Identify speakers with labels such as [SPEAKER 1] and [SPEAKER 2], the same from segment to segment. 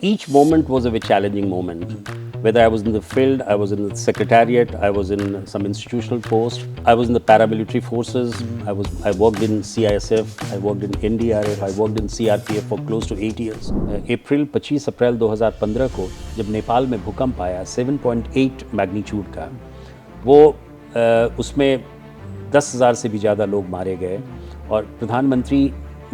[SPEAKER 1] each moment was a very challenging moment. Whether I was in the field, I was in the secretariat, I was in some institutional post, I was in the paramilitary forces, I worked in CISF, I worked in NDRF, I worked in CRPF for close to 8 years. अप्रैल 25 अप्रैल 2015 को जब नेपाल में भूकंप आया 7.8 magnitude का, वो उसमें 10,000 से भी ज़्यादा लोग मारे गए और प्रधानमंत्री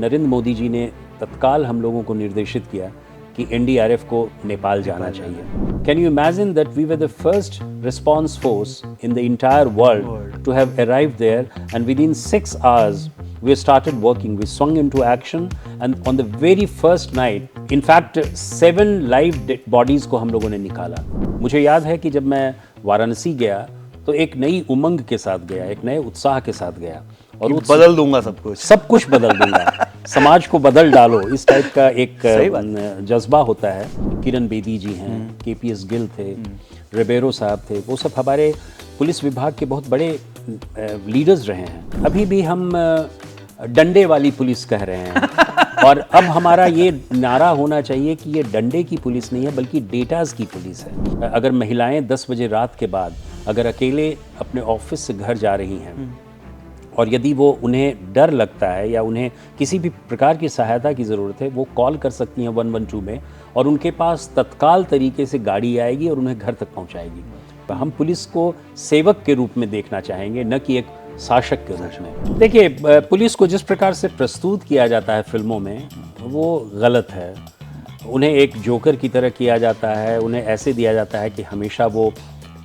[SPEAKER 1] नरेंद्र मोदी जी ने तत्काल हम लोगों को निर्देशित किया कि एनडीआरएफ को नेपाल जाना चाहिए. Can you imagine that we were the first response force in the entire world to have arrived there, and within 6 hours we started working. We swung into action, and on the very first night, in fact, 7 live bodies को हम लोगों ने निकाला. मुझे याद है कि जब मैं वाराणसी गया तो एक नई उमंग के साथ गया, एक नए उत्साह के साथ गया और
[SPEAKER 2] बदल दूंगा सब कुछ
[SPEAKER 1] बदल दूंगा, समाज को बदल डालो, इस टाइप का एक जज्बा होता है. किरण बेदी जी हैं, केपीएस गिल थे, रिबेरो साहब थे, वो सब हमारे पुलिस विभाग के बहुत बड़े लीडर्स रहे हैं. अभी भी हम डंडे वाली पुलिस कह रहे हैं और अब हमारा ये नारा होना चाहिए कि ये डंडे की पुलिस नहीं है बल्कि डेटाज की पुलिस है. अगर महिलाएं 10 बजे रात के बाद अगर अकेले अपने ऑफिस से घर जा रही हैं और यदि वो उन्हें डर लगता है या उन्हें किसी भी प्रकार की सहायता की ज़रूरत है, वो कॉल कर सकती हैं 112 में और उनके पास तत्काल तरीके से गाड़ी आएगी और उन्हें घर तक पहुंचाएगी. हम पुलिस को सेवक के रूप में देखना चाहेंगे, न कि एक शासक के रूप में. देखिए, पुलिस को जिस प्रकार से प्रस्तुत किया जाता है फिल्मों में, वो गलत है. उन्हें एक जोकर की तरह किया जाता है, उन्हें ऐसे दिया जाता है कि हमेशा वो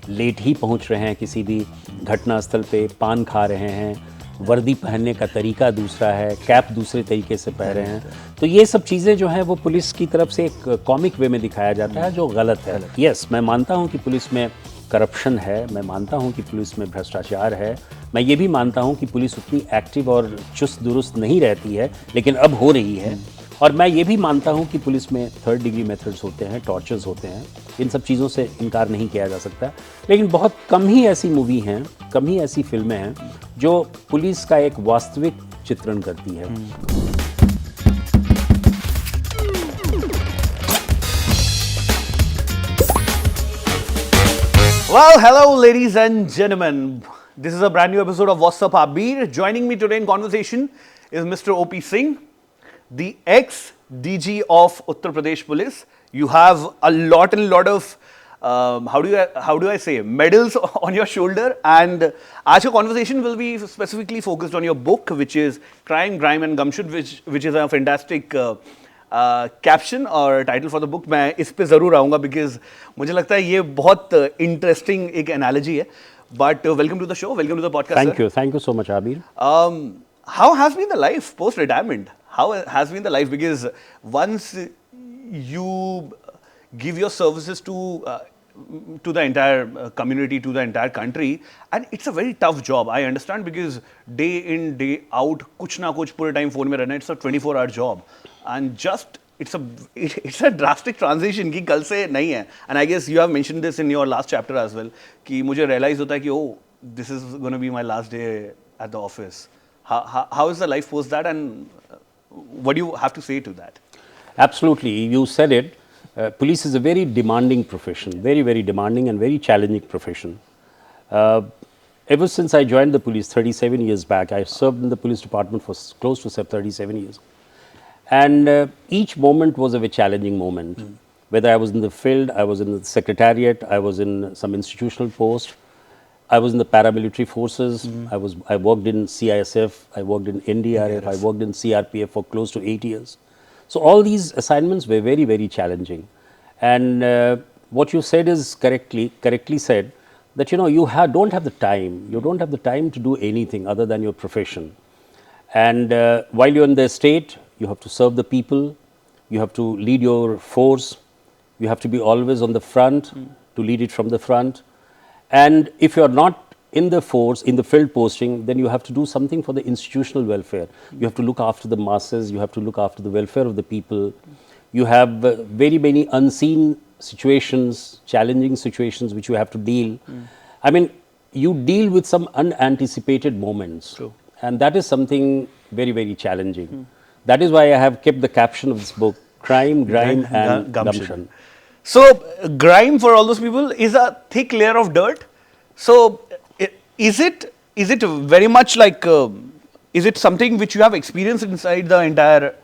[SPEAKER 1] लेट ही पहुंच रहे हैं किसी भी घटनास्थल पे, पान खा रहे हैं, वर्दी पहनने का तरीका दूसरा है, कैप दूसरे तरीके से पहन रहे हैं. तो ये सब चीज़ें जो हैं वो पुलिस की तरफ से एक कॉमिक वे में दिखाया जाता है, जो गलत है. यस, मैं मानता हूँ कि पुलिस में करप्शन है, मैं मानता हूँ कि पुलिस में भ्रष्टाचार है, मैं ये भी मानता हूँ कि पुलिस उतनी एक्टिव और चुस्त दुरुस्त नहीं रहती है, लेकिन अब हो रही है. और मैं ये भी मानता हूँ कि पुलिस में 3rd डिग्री मेथड्स होते हैं, टॉर्चर्स होते हैं. इन सब चीज़ों से इनकार नहीं किया जा सकता, लेकिन बहुत कम ही ऐसी मूवी हैं, कम ही ऐसी फिल्में हैं जो पुलिस का एक वास्तविक चित्रण करती है.
[SPEAKER 2] Well, hello ladies and gentlemen. This is a brand new episode of What's Up Abir. Joining me today in conversation is Mr. O.P. Singh, the ex-DG of Uttar Pradesh Police. You have a lot of how do I say medals on your shoulder, and आज का conversation will be specifically focused on your book, which is Crime, Grime and Gumshoe, which is a fantastic caption और title for the book. मैं इस पे ज़रूर आऊँगा because मुझे लगता है ये बहुत interesting एक analogy है. But welcome to the show, welcome to the podcast.
[SPEAKER 1] Thank you so much, Abir.
[SPEAKER 2] How has been the life post retirement? How has been the life? Because once you give your services to the entire community, to the entire country, and it's a very tough job. I understand because day in day out, कुछ ना कुछ पूरे time phone में रहना. It's a 24-hour job, and just it's a drastic transition कि कल से नहीं है. And I guess you have mentioned this in your last chapter as well कि मुझे realize होता है कि oh, this is going to be my last day at the office. How is the life post that, and what do you have to say to that?
[SPEAKER 1] Absolutely, you said it. Police is a very demanding profession, very demanding and very challenging profession. Ever since I joined the police 37 years back, I served in the police department for close to 37 years. And each moment was a very challenging moment. Whether I was in the field, I was in the secretariat, I was in some institutional post, I was in the paramilitary forces, I worked in CISF, I worked in NDRF, I worked in CRPF for close to 8 years. So all these assignments were very challenging. And what you said is correctly said, that you don't have the time to do anything other than your profession. And while you're in the state, you have to serve the people, you have to lead your force, you have to be always on the front to lead it from the front. And if you're not in the force, in the field posting, then you have to do something for the institutional welfare. You have to look after the masses, you have to look after the welfare of the people. You have very many unseen situations, challenging situations which you have to deal. I mean, you deal with some unanticipated moments.
[SPEAKER 2] True.
[SPEAKER 1] And that is something very challenging. That is why I have kept the caption of this book, crime, grime, and gumption.
[SPEAKER 2] So, grime for all those people is a thick layer of dirt. So, is it very much like is it something which you have experienced inside the entire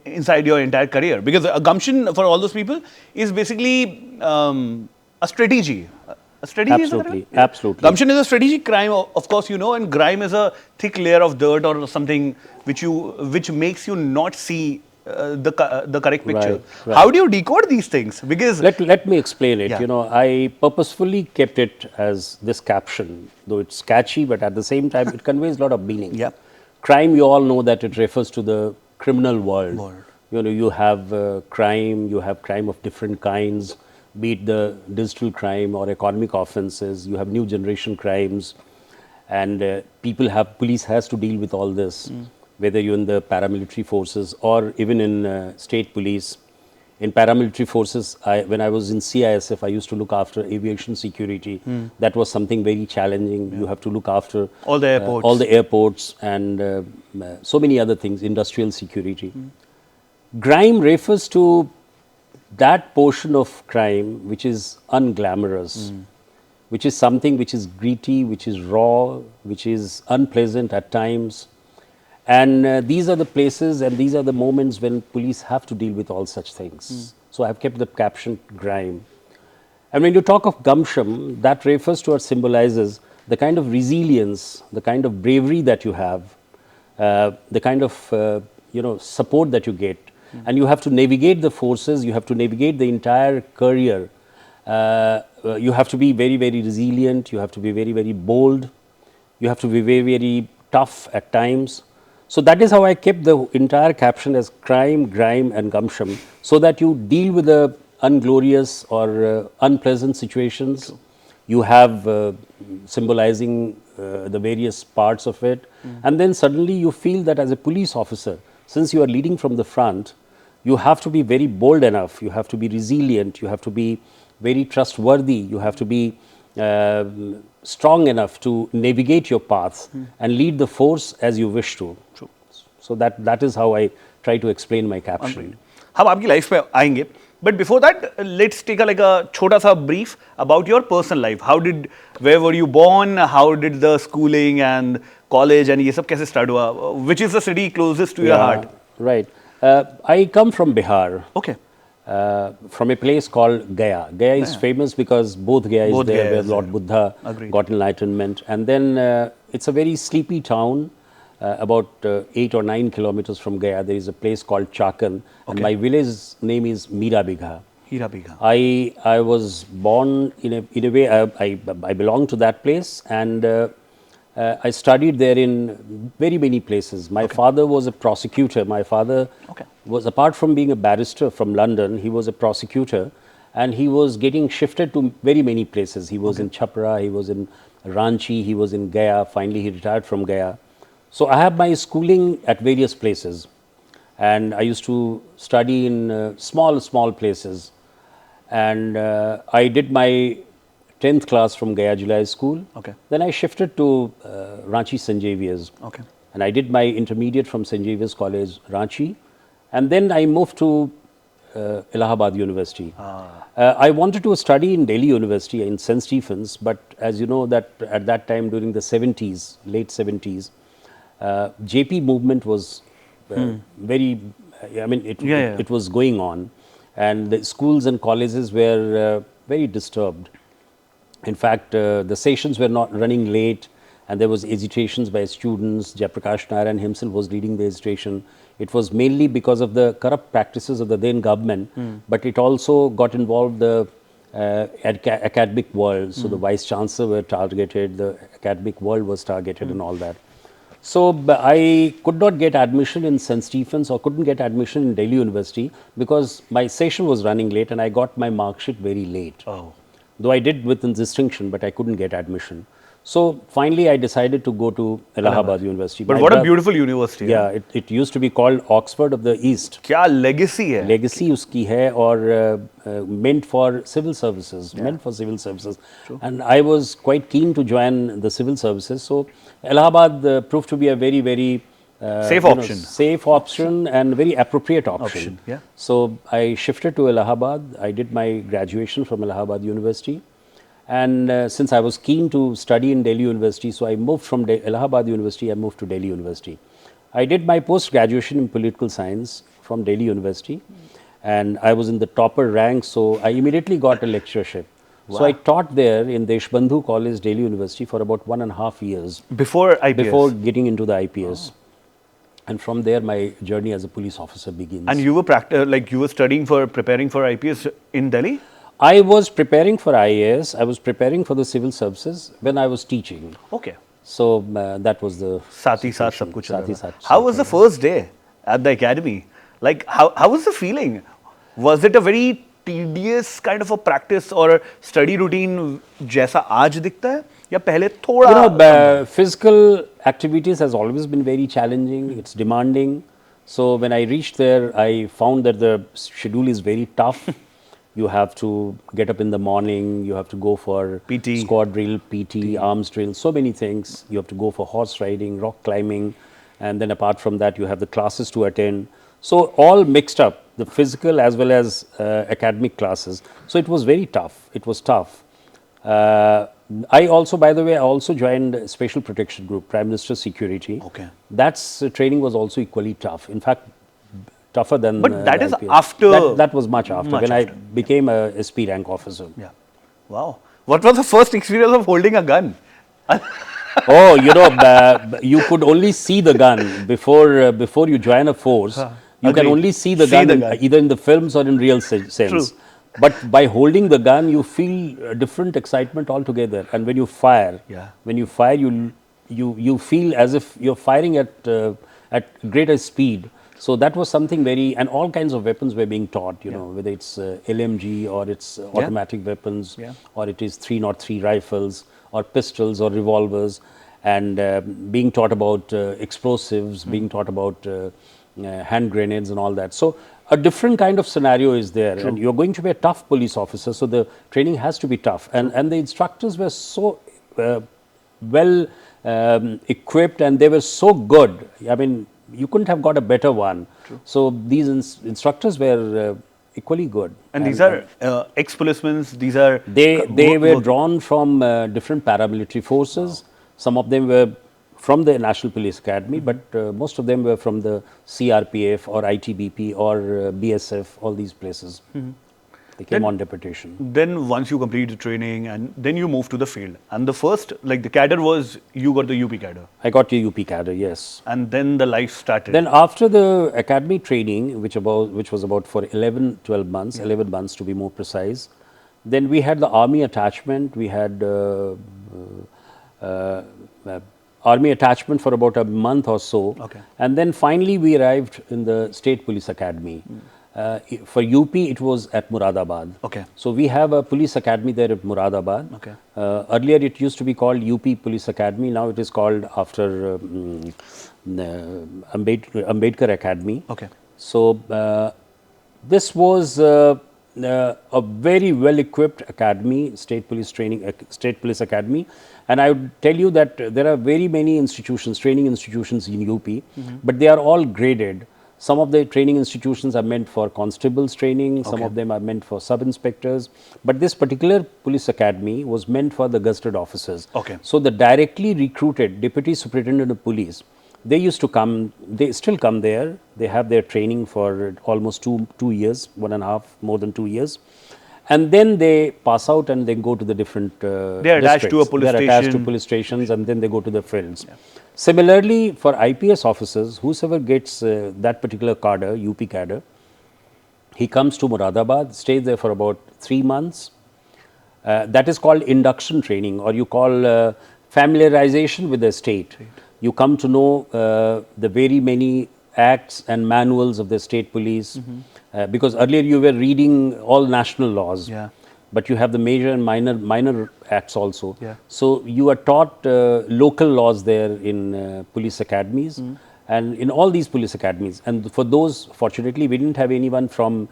[SPEAKER 2] inside your entire career? Because a gumption for all those people is basically a strategy. A strategy.
[SPEAKER 1] Absolutely,
[SPEAKER 2] is that right?
[SPEAKER 1] absolutely.
[SPEAKER 2] Gumption is a strategic crime, of course, you know, and grime is a thick layer of dirt or something which makes you not see the correct picture.
[SPEAKER 1] Right.
[SPEAKER 2] How do you decode these things? Because
[SPEAKER 1] Let me explain it.
[SPEAKER 2] Yeah.
[SPEAKER 1] You know, I purposefully kept it as this caption, though it's catchy, but at the same time, it conveys a lot of meaning.
[SPEAKER 2] Yeah.
[SPEAKER 1] Crime, you all know that it refers to the criminal world.
[SPEAKER 2] World.
[SPEAKER 1] You know, you have crime, you have crime of different kinds, be it the digital crime or economic offenses, you have new generation crimes, and police has to deal with all this, whether you're in the paramilitary forces or even in state police. In paramilitary forces, when I was in CISF, I used to look after aviation security. That was something very challenging. You have to look after
[SPEAKER 2] All the airports.
[SPEAKER 1] all the airports, and so many other things, industrial security. Grime refers to that portion of crime which is unglamorous, which is something which is gritty, which is raw, which is unpleasant at times. And these are the places and these are the moments when police have to deal with all such things. So I've kept the caption grime. And when you talk of gumption, that refers to or symbolizes the kind of resilience, the kind of bravery that you have, the kind of support that you get. And you have to navigate the forces, you have to navigate the entire career. You have to be very, very resilient, you have to be very, very bold, you have to be very, very tough at times. So that is how I kept the entire caption as crime, grime and gumption, so that you deal with the unglorious or unpleasant situations. You have symbolizing the various parts of it, and then suddenly you feel that as a police officer, since you are leading from the front, you have to be very bold enough, you have to be resilient, you have to be very trustworthy, you have to be strong enough to navigate your path and lead the force as you wish to.
[SPEAKER 2] True.
[SPEAKER 1] So that is how I try to explain my caption.
[SPEAKER 2] हम आपकी life पे आएंगे, but before that, let's take a छोटा सा brief about your personal life. Where were you born? How did the schooling and college and ये सब कैसे start हुआ? Which is the city closest to your heart?
[SPEAKER 1] Right. I come from Bihar.
[SPEAKER 2] Okay.
[SPEAKER 1] From a place called Gaya. Gaya is famous because both Gaya is there where Lord Buddha got enlightenment. And then it's a very sleepy town. About 8 or 9 kilometers from Gaya, there is a place called Chakan. And my village name is Mirabigha. I was born in a way, I belong to that place, and I studied there in very many places. My father was a prosecutor. My father was, apart from being a barrister from London, he was a prosecutor, and he was getting shifted to very many places. He was in Chhapra, he was in Ranchi, he was in Gaya. Finally, he retired from Gaya. So I have my schooling at various places, and I used to study in small places. And I did my 10th class from Gaya July School. Then I shifted to Ranchi St. Xavier's. And I did my intermediate from St. Xavier's College, Ranchi. And then I moved to Allahabad University. I wanted to study in Delhi University in St. Stephen's, but as you know that at that time during the 70s, late 70s, JP movement was very, it was going on, and the schools and colleges were very disturbed. In fact, the sessions were not running late, and there was agitations by students. Jayaprakash Narayan himself was leading the agitation. It was mainly because of the corrupt practices of the then government, but it also got involved the academic world. So the vice chancellor were targeted, the academic world was targeted, and all that. So I could not get admission in St. Stephen's or couldn't get admission in Delhi University because my session was running late and I got my mark sheet very late. Though I did with distinction, but I couldn't get admission. So finally I decided to go to Allahabad University.
[SPEAKER 2] But what a beautiful university.
[SPEAKER 1] Yeah, it used to be called Oxford of the East.
[SPEAKER 2] क्या legacy है?
[SPEAKER 1] Legacy उसकी है और meant for civil services, And I was quite keen to join the civil services. So Allahabad proved to be a very, very
[SPEAKER 2] Safe
[SPEAKER 1] you know,
[SPEAKER 2] option.
[SPEAKER 1] safe option and very appropriate option.
[SPEAKER 2] Yeah.
[SPEAKER 1] So I shifted to Allahabad. I did my graduation from Allahabad University. And since I was keen to study in Delhi University, so I moved from Allahabad University, I moved to Delhi University. I did my post-graduation in political science from Delhi University. And I was in the topper rank, so I immediately got a lectureship. So I taught there in Deshbandhu College, Delhi University for about 1.5 years.
[SPEAKER 2] Before IPS?
[SPEAKER 1] Before getting into the IPS. And from there, my journey as a police officer begins.
[SPEAKER 2] And you were you were preparing for IPS in Delhi?
[SPEAKER 1] I was preparing for IAS. I was preparing for the civil services when I was teaching.
[SPEAKER 2] Okay.
[SPEAKER 1] So that was the
[SPEAKER 2] साथ ही साथ
[SPEAKER 1] situation.
[SPEAKER 2] सब कुछ
[SPEAKER 1] साथ ही
[SPEAKER 2] चल रहा
[SPEAKER 1] साथ
[SPEAKER 2] था. How was the first day at the academy? Like how was the feeling? Was it a very tedious kind of a practice or study routine जैसा आज दिखता है या पहले थोड़ा?
[SPEAKER 1] You know, physical activities has always been very challenging. It's demanding. So when I reached there, I found that the schedule is very tough. You have to get up in the morning. You have to go for
[SPEAKER 2] PT.
[SPEAKER 1] squad drill, PT, arms drill, so many things. You have to go for horse riding, rock climbing, and then apart from that, you have the classes to attend. So all mixed up, the physical as well as academic classes. So it was very tough. It was tough. I also, by the way, I also joined Special Protection Group, Prime Minister's Security.
[SPEAKER 2] Okay.
[SPEAKER 1] That's training was also equally tough. In fact, tougher than.
[SPEAKER 2] But that is
[SPEAKER 1] IPS.
[SPEAKER 2] after.
[SPEAKER 1] That was much after
[SPEAKER 2] Much
[SPEAKER 1] when
[SPEAKER 2] after.
[SPEAKER 1] I became a SP rank officer.
[SPEAKER 2] Yeah. Wow. What was the first experience of holding a gun?
[SPEAKER 1] Oh, you know, you could only see the gun before you join a force. You can
[SPEAKER 2] Agreed.
[SPEAKER 1] only see the
[SPEAKER 2] See
[SPEAKER 1] gun,
[SPEAKER 2] the gun.
[SPEAKER 1] either in the films or in real sense.
[SPEAKER 2] True.
[SPEAKER 1] But by holding the gun, you feel a different excitement altogether. And when you fire,
[SPEAKER 2] Yeah.
[SPEAKER 1] you feel as if you're firing at greater speed. So that was something very, and all kinds of weapons were being taught, you know, whether it's LMG or it's automatic weapons, or it is 303 rifles or pistols or revolvers, and being taught about explosives, being taught about hand grenades and all that. So a different kind of scenario is there, and you're going to be a tough police officer, so the training has to be tough. And the instructors were so well equipped, and they were so good. I mean, you couldn't have got a better one. So these instructors were equally good.
[SPEAKER 2] And these are ex-policemen. These are
[SPEAKER 1] They were drawn from different paramilitary forces. Some of them were from the National Police Academy, but most of them were from the CRPF or ITBP or BSF, all these places. They came on deputation.
[SPEAKER 2] Then once you complete the training and then you move to the field. And the first, like the cadre was, you got the UP cadre.
[SPEAKER 1] I got the UP cadre, yes.
[SPEAKER 2] And then the life started.
[SPEAKER 1] Then after the academy training, which was about for 12 months, 11 months to be more precise, then we had the army attachment. We had army attachment for about a month or so.
[SPEAKER 2] Okay.
[SPEAKER 1] And then finally we arrived in the State Police Academy. For UP, it was at Muradabad.
[SPEAKER 2] Okay.
[SPEAKER 1] So we have a police academy there at Muradabad.
[SPEAKER 2] Okay.
[SPEAKER 1] Earlier it used to be called UP Police Academy. Now it is called after Ambedkar Academy.
[SPEAKER 2] Okay.
[SPEAKER 1] So this was a very well equipped academy, State Police Academy. And I would tell you that there are very many institutions, training institutions in UP, but they are all graded. Some of the training institutions are meant for constables training, some of them are meant for sub-inspectors, but this particular police academy was meant for the gazetted officers.
[SPEAKER 2] Okay.
[SPEAKER 1] So the directly recruited deputy superintendent of police, they used to come, they still come there, they have their training for almost two years, 1.5, more than 2 years. And then they pass out and they go to the different
[SPEAKER 2] They are attached to a police
[SPEAKER 1] They are attached to
[SPEAKER 2] station.
[SPEAKER 1] police stations and then they go to the fields. Similarly, for IPS officers, whosoever gets that particular cadre, UP cadre, he comes to Muradabad, stays there for about 3 months. That is called induction training, or you call familiarization with the state. You come to know the very many acts and manuals of the state police, because earlier you were reading all national laws.
[SPEAKER 2] Yeah.
[SPEAKER 1] But you have the major and minor acts also.
[SPEAKER 2] Yeah.
[SPEAKER 1] So you are taught local laws there in police academies, and in all these police academies. And for those, fortunately, we didn't have anyone from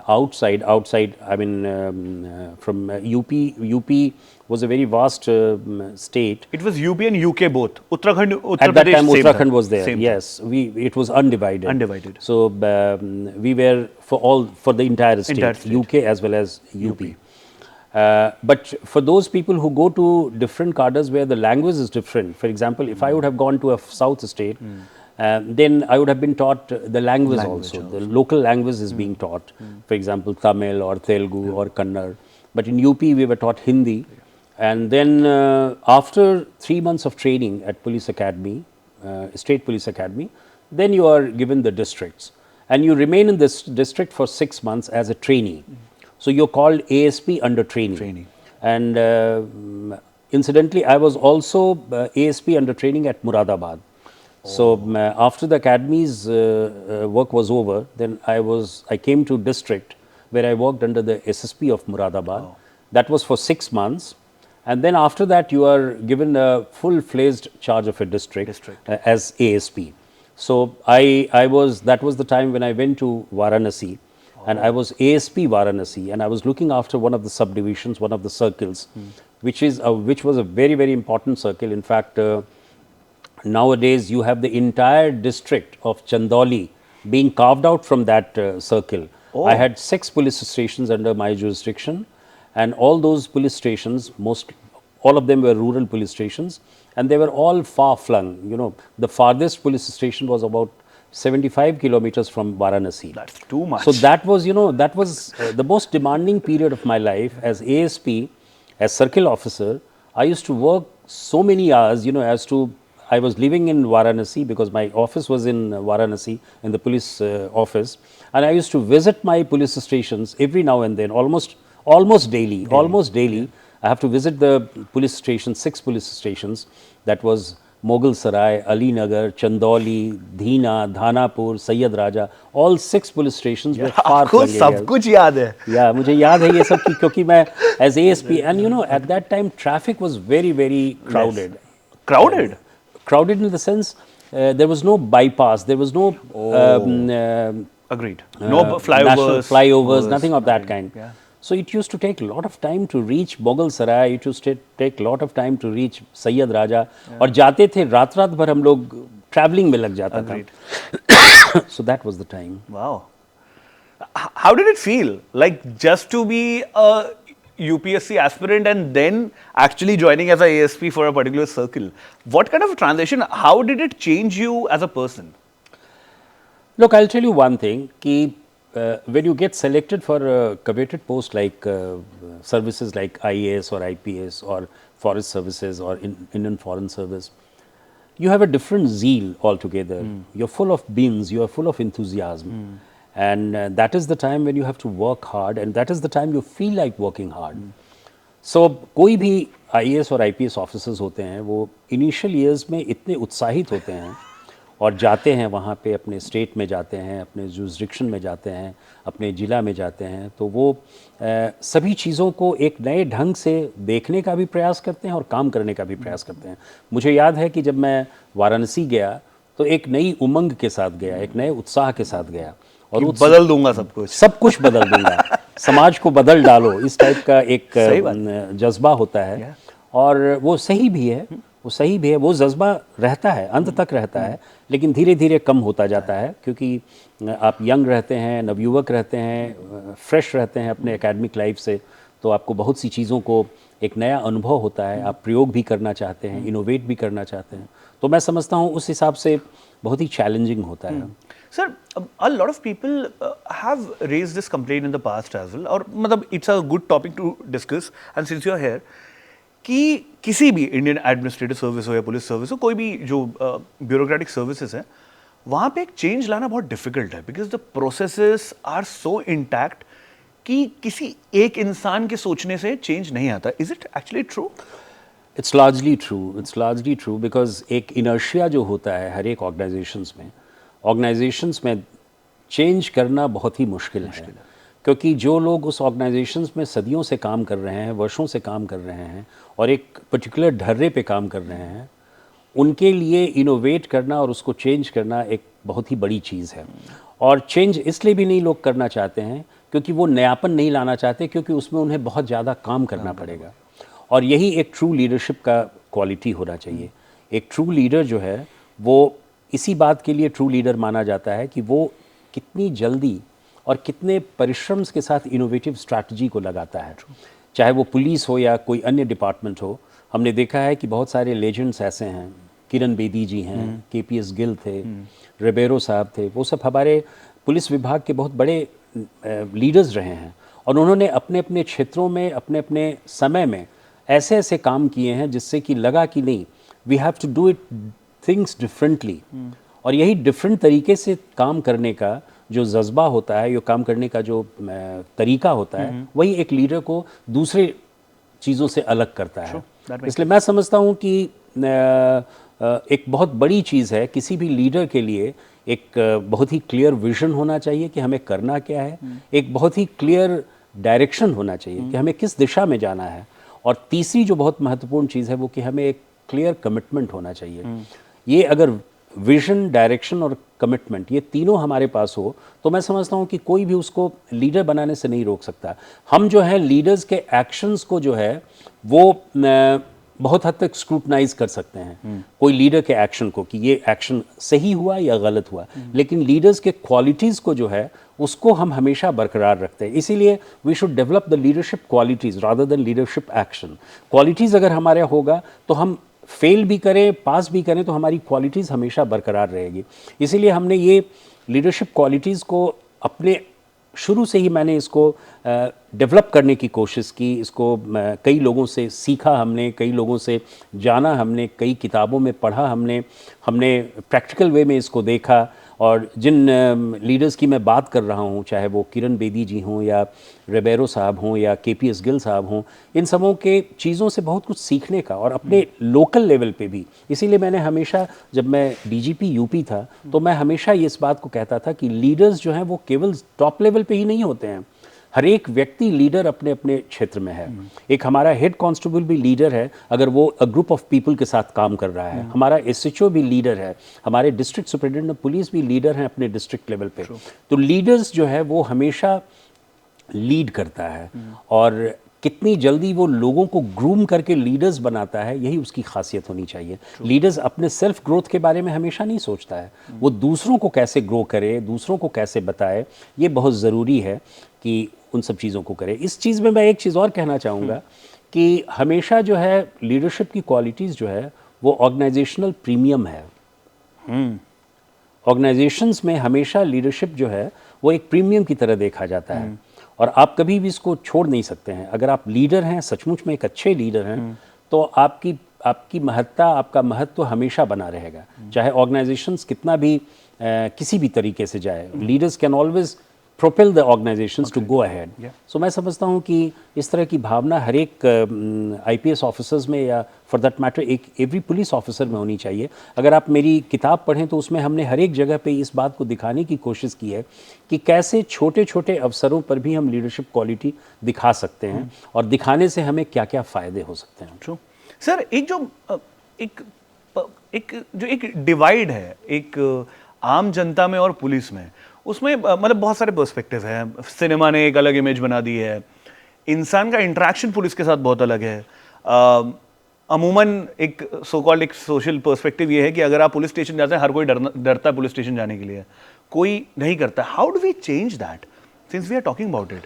[SPEAKER 1] outside. I mean, from UP was a very vast state.
[SPEAKER 2] It was UP and UK both. Uttarakhand, Uttar
[SPEAKER 1] At that
[SPEAKER 2] Pradesh,
[SPEAKER 1] time,
[SPEAKER 2] same
[SPEAKER 1] Uttarakhand
[SPEAKER 2] tha.
[SPEAKER 1] was there.
[SPEAKER 2] Same
[SPEAKER 1] Yes, it was undivided.
[SPEAKER 2] Undivided.
[SPEAKER 1] So we were for the entire state,
[SPEAKER 2] Entire state.
[SPEAKER 1] UK as well as UP. But for those people who go to different cadres where the language is different, for example, if I would have gone to a south state, then I would have been taught the language also. The local language is being taught. For example, Tamil or Telugu or Kannada. But in UP, we were taught Hindi. And then after 3 months of training at Police Academy, State Police Academy, then you are given the districts. And you remain in this district for 6 months as a trainee. So you're called ASP under training. And incidentally, I was also ASP under training at Muradabad. So after the academy's work was over, then I came to district where I worked under the SSP of Muradabad. That was for 6 months. And then after that, you are given a full-fledged charge of a district. As ASP. So that was the time when I went to Varanasi, and I was ASP Varanasi, and I was looking after one of the subdivisions, one of the circles, which was a very, very important circle. In fact, nowadays you have the entire district of Chandauli being carved out from that circle. I had 6 police stations under my jurisdiction. And all those police stations, all of them were rural police stations, and they were all far-flung. You know, the farthest police station was about 75 kilometers from Varanasi.
[SPEAKER 2] That's too much.
[SPEAKER 1] So that was, the most demanding period of my life as ASP, as circle officer. I used to work so many hours, I was living in Varanasi because my office was in Varanasi, in the police office, and I used to visit my police stations every now and then, almost daily. I have to visit the police stations, 6 police stations. That was Mughal Sarai, Ali Nagar, Chandauli, Dheena, Dhanapur, Sayyad Raja. All 6 police stations were far
[SPEAKER 2] आपको
[SPEAKER 1] flung
[SPEAKER 2] सब
[SPEAKER 1] areas.
[SPEAKER 2] कुछ याद है.
[SPEAKER 1] Yeah, मुझे याद है ये सब क्योंकि मैं as ASP, and at that time traffic was very, very crowded.
[SPEAKER 2] Crowded?
[SPEAKER 1] Crowded in the sense there was no bypass, there was no
[SPEAKER 2] Agreed. No flyovers.
[SPEAKER 1] national flyovers, nothing of that kind.
[SPEAKER 2] Yeah.
[SPEAKER 1] So it used to take a lot of time to reach Mughal Sarai, it used to take a lot of time to reach Sayyad Raja. और जाते थे रात भर हम लोग traveling में लग जाता था. So that was the time.
[SPEAKER 2] Wow. How did it feel? Like just to be a UPSC aspirant and then actually joining as a ASP for a particular circle. What kind of a transition? How did it change you as a person?
[SPEAKER 1] Look, I'll tell you one thing. When you get selected for a coveted post like services like IAS or IPS or forest services or Indian Foreign Service, you have a different zeal altogether. You're full of beans, you're full of enthusiasm. And that is the time when you have to work hard, and that is the time you feel like working hard. So, कोई भी IAS और IPS officers होते हैं, वो initial years में इतने उत्साहित होते हैं और जाते हैं वहाँ पे, अपने स्टेट में जाते हैं, अपने जुरिस्डिक्शन में जाते हैं, अपने ज़िला में जाते हैं, तो वो सभी चीज़ों को एक नए ढंग से देखने का भी प्रयास करते हैं और काम करने का भी प्रयास करते हैं. मुझे याद है कि जब मैं वाराणसी गया तो एक नई उमंग के साथ गया, एक नए उत्साह के साथ गया और
[SPEAKER 2] बदल दूंगा सब कुछ
[SPEAKER 1] बदल दूंगा, समाज को बदल डालो, इस टाइप का एक जज्बा होता है. और वो सही भी है, वो जज्बा रहता है, अंत तक रहता है, लेकिन धीरे धीरे कम होता जाता है क्योंकि आप यंग रहते हैं, नवयुवक रहते हैं, फ्रेश रहते हैं अपने एकेडमिक लाइफ से, तो आपको बहुत सी चीज़ों को एक नया अनुभव होता है, आप प्रयोग भी करना चाहते हैं, इनोवेट भी करना चाहते हैं. तो मैं समझता हूँ उस हिसाब से बहुत ही चैलेंजिंग होता है.
[SPEAKER 2] Sir, a lot of people have raised this complaint in the past as well, और मतलब it's a good topic to discuss, and since you are here, कि किसी भी इंडियन एडमिनिस्ट्रेटिव सर्विस हो या पुलिस सर्विस हो, कोई भी जो ब्यूरोक्रेटिक सर्विसेज हैं, वहाँ पे एक चेंज लाना बहुत डिफिकल्ट है because the processes are so intact कि किसी एक इंसान के सोचने से चेंज नहीं आता. Is it actually true?
[SPEAKER 1] It's largely true because एक इनर्शिया जो होता है हर एक ऑर्गेनाइजेशंस में चेंज करना बहुत ही मुश्किल है, क्योंकि जो लोग उस ऑर्गेनाइजेशंस में सदियों से काम कर रहे हैं, वर्षों से काम कर रहे हैं और एक पर्टिकुलर ढर्रे पे काम कर रहे हैं, उनके लिए इनोवेट करना और उसको चेंज करना एक बहुत ही बड़ी चीज़ है. और चेंज इसलिए भी नहीं लोग करना चाहते हैं क्योंकि वो नयापन नहीं लाना चाहते, क्योंकि उसमें उन्हें बहुत ज़्यादा काम करना पड़ेगा। और यही एक ट्रू लीडरशिप का क्वालिटी होना चाहिए। एक ट्रू लीडर जो है वो इसी बात के लिए ट्रू लीडर माना जाता है कि वो कितनी जल्दी और कितने परिश्रम के साथ इनोवेटिव स्ट्रैटेजी को लगाता है। चाहे वो पुलिस हो या कोई अन्य डिपार्टमेंट हो, हमने देखा है कि बहुत सारे लेजेंड्स ऐसे हैं, किरण बेदी जी हैं, केपीएस गिल थे, रिबेरो साहब थे, वो सब हमारे पुलिस विभाग के बहुत बड़े लीडर्स रहे हैं। और उन्होंने अपने अपने क्षेत्रों में अपने अपने समय में ऐसे ऐसे काम किए हैं जिससे कि लगा कि नहीं, we have to do it things differently. और यही डिफरेंट तरीके से काम करने का जो जज्बा होता है, यो काम करने का जो तरीका होता है, वही एक लीडर को दूसरे चीज़ों से अलग करता है। इसलिए मैं समझता हूँ कि एक बहुत बड़ी चीज़ है किसी भी लीडर के लिए, एक बहुत ही क्लियर विजन होना चाहिए कि हमें करना क्या है, एक बहुत ही क्लियर डायरेक्शन होना चाहिए कि हमें किस दिशा में जाना है। और तीसरी जो बहुत महत्वपूर्ण चीज़ है वो कि हमें एक क्लियर कमिटमेंट होना चाहिए। ये अगर विजन, डायरेक्शन और कमिटमेंट, ये तीनों हमारे पास हो तो मैं समझता हूँ कि कोई भी उसको लीडर बनाने से नहीं रोक सकता। हम जो है लीडर्स के एक्शंस को जो है वो बहुत हद तक स्क्रूटनाइज कर सकते हैं, कोई लीडर के एक्शन को कि ये एक्शन सही हुआ या गलत हुआ, लेकिन लीडर्स के क्वालिटीज़ को जो है उसको हम हमेशा बरकरार रखते हैं। इसीलिए we should develop the leadership qualities rather than leadership action. Qualities अगर हमारे होगा तो हम फेल भी करें, पास भी करें, तो हमारी क्वालिटीज़ हमेशा बरकरार रहेगी। इसीलिए हमने ये लीडरशिप क्वालिटीज़ को अपने शुरू से ही मैंने इसको डेवलप करने की कोशिश की। इसको कई लोगों से सीखा हमने, कई लोगों से जाना हमने, कई किताबों में पढ़ा हमने प्रैक्टिकल वे में इसको देखा। और जिन लीडर्स की मैं बात कर रहा हूँ, चाहे वो किरण बेदी जी हों या रिबेरो साहब हों या केपीएस गिल साहब हों, इन सबों के चीज़ों से बहुत कुछ सीखने का, और अपने लोकल लेवल पे भी। इसीलिए मैंने हमेशा, जब मैं डीजीपी यूपी था, तो मैं हमेशा ये इस बात को कहता था कि लीडर्स जो हैं वो केवल टॉप लेवल पे ही नहीं होते हैं, हर एक व्यक्ति लीडर अपने अपने क्षेत्र में है। एक हमारा हेड कांस्टेबल भी लीडर है अगर वो ग्रुप ऑफ पीपल के साथ काम कर रहा है। हमारा एसएचओ भी लीडर है, हमारे डिस्ट्रिक्ट सुपरिटेंडेंट ऑफ पुलिस भी लीडर हैं अपने डिस्ट्रिक्ट लेवल पे। तो लीडर्स जो है वो हमेशा लीड करता है, और कितनी जल्दी वो लोगों को ग्रूम करके लीडर्स बनाता है, यही उसकी खासियत होनी चाहिए। लीडर्स अपने सेल्फ ग्रोथ के बारे में हमेशा नहीं सोचता है, वो दूसरों को कैसे ग्रो करे, दूसरों को कैसे बताए, ये बहुत ज़रूरी है कि उन सब चीज़ों को करे। इस चीज़ में मैं एक चीज़ और कहना चाहूँगा कि हमेशा जो है लीडरशिप की क्वालिटीज़ जो है वो ऑर्गेनाइजेशनल प्रीमियम है। ऑर्गेनाइजेशंस में हमेशा लीडरशिप जो है वो एक प्रीमियम की तरह देखा जाता है, और आप कभी भी इसको छोड़ नहीं सकते हैं। अगर आप लीडर हैं, सचमुच में एक अच्छे लीडर हैं, तो आपकी महत्ता, आपका महत्व हमेशा बना रहेगा, चाहे ऑर्गेनाइजेशंस कितना भी किसी भी तरीके से जाए। Leaders can always propel the organisations to go ahead. So मैं समझता हूँ कि इस तरह की भावना हर एक आईपीएस ऑफिसर्स में, या फॉर दैट मैटर एक एवरी पुलिस ऑफिसर में होनी चाहिए। अगर आप मेरी किताब पढ़ें तो उसमें हमने हर एक जगह पे इस बात को दिखाने की कोशिश की है कि कैसे छोटे छोटे अवसरों पर भी हम लीडरशिप क्वालिटी दिखा सकते हैं, और दिखाने से हमें क्या क्या फ़ायदे हो सकते हैं।
[SPEAKER 2] ट्रू सर, एक डिवाइड है एक आम जनता में और पुलिस में, उसमें मतलब बहुत सारे पर्सपेक्टिव हैं। सिनेमा ने एक अलग इमेज बना दी है, इंसान का इंटरेक्शन पुलिस के साथ बहुत अलग है। अमूमन एक सो कॉल्ड एक सोशल पर्सपेक्टिव ये है कि अगर आप पुलिस स्टेशन जाते हैं, हर कोई डरता है पुलिस स्टेशन जाने के लिए, कोई नहीं करता। How do we change that? Since we are talking about it,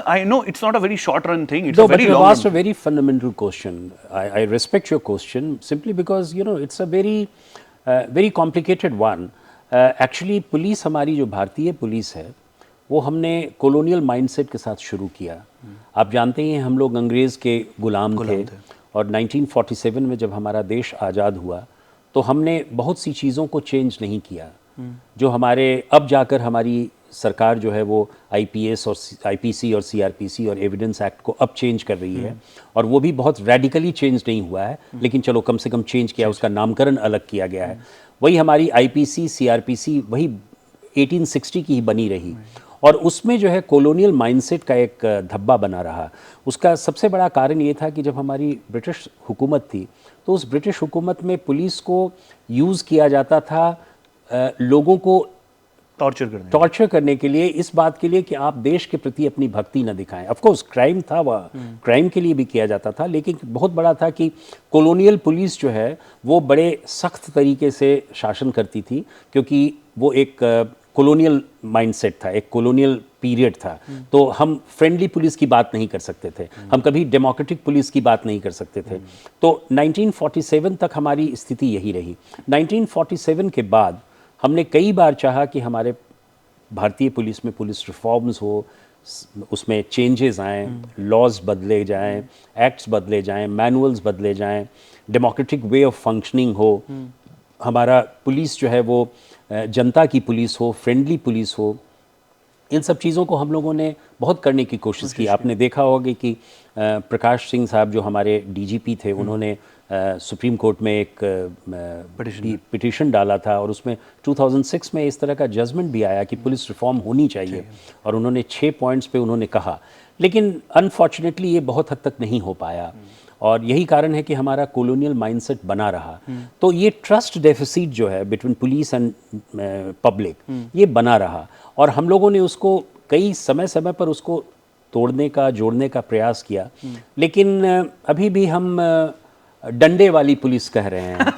[SPEAKER 2] I know it's not a very short run thing. It's
[SPEAKER 1] No,
[SPEAKER 2] a very
[SPEAKER 1] but
[SPEAKER 2] long
[SPEAKER 1] you asked
[SPEAKER 2] run.
[SPEAKER 1] a very fundamental question. I respect your question simply because it's a very complicated one. Actually, police हमारी जो भारतीय police है वो हमने colonial mindset के साथ शुरू किया। आप जानते हैं हम लोग अंग्रेज़ के गुलाम थे, और 1947 में जब हमारा देश आज़ाद हुआ तो हमने बहुत सी चीज़ों को चेंज नहीं किया, जो हमारे अब जाकर हमारी सरकार जो है वो आईपीएस और आईपीसी और सीआरपीसी और एविडेंस एक्ट को अब चेंज कर रही है, और वो भी बहुत रेडिकली चेंज नहीं हुआ है, लेकिन चलो कम से कम चेंज किया, उसका नामकरण अलग किया गया है। वही हमारी आईपीसी सीआरपीसी वही 1860 की ही बनी रही, और उसमें जो है कॉलोनियल माइंडसेट का एक धब्बा बना रहा। उसका सबसे बड़ा कारण ये था कि जब हमारी ब्रिटिश हुकूमत थी तो उस ब्रिटिश हुकूमत में पुलिस को यूज़ किया जाता था लोगों को
[SPEAKER 2] टॉर्चर
[SPEAKER 1] करने के लिए, इस बात के लिए कि आप देश के प्रति अपनी भक्ति न दिखाएं। ऑफ कोर्स क्राइम था, वह क्राइम के लिए भी किया जाता था, लेकिन बहुत बड़ा था कि कॉलोनियल पुलिस जो है वो बड़े सख्त तरीके से शासन करती थी, क्योंकि वो एक कॉलोनियल माइंडसेट था, एक कॉलोनियल पीरियड था। तो हम फ्रेंडली पुलिस की बात नहीं कर सकते थे, हम कभी डेमोक्रेटिक पुलिस की बात नहीं कर सकते थे। तो 1947 तक हमारी स्थिति यही रही। 1947 के बाद हमने कई बार चाहा कि हमारे भारतीय पुलिस में पुलिस रिफॉर्म्स हो, उसमें चेंजेस आएँ, लॉज बदले जाएं, एक्ट्स बदले जाएं, मैनुअल्स बदले जाएं, डेमोक्रेटिक वे ऑफ फंक्शनिंग हो, हमारा पुलिस जो है वो जनता की पुलिस हो, फ्रेंडली पुलिस हो। इन सब चीज़ों को हम लोगों ने बहुत करने की कोशिश की। आपने देखा होगा कि प्रकाश सिंह साहब जो हमारे डीजीपी थे, उन्होंने सुप्रीम कोर्ट में एक पिटीशन डाला था, और उसमें 2006 में इस तरह का जजमेंट भी आया कि पुलिस रिफॉर्म होनी चाहिए, और उन्होंने 6 पॉइंट्स पे उन्होंने कहा। लेकिन अनफॉर्चुनेटली ये बहुत हद तक नहीं हो पाया, और यही कारण है कि हमारा कॉलोनियल माइंडसेट बना रहा। तो ये ट्रस्ट डेफिसिट जो है बिटवीन पुलिस एंड पब्लिक, ये बना रहा, और हम लोगों ने उसको कई समय समय पर उसको तोड़ने का, जोड़ने का प्रयास किया। लेकिन अभी भी हम डंडे वाली पुलिस कह रहे हैं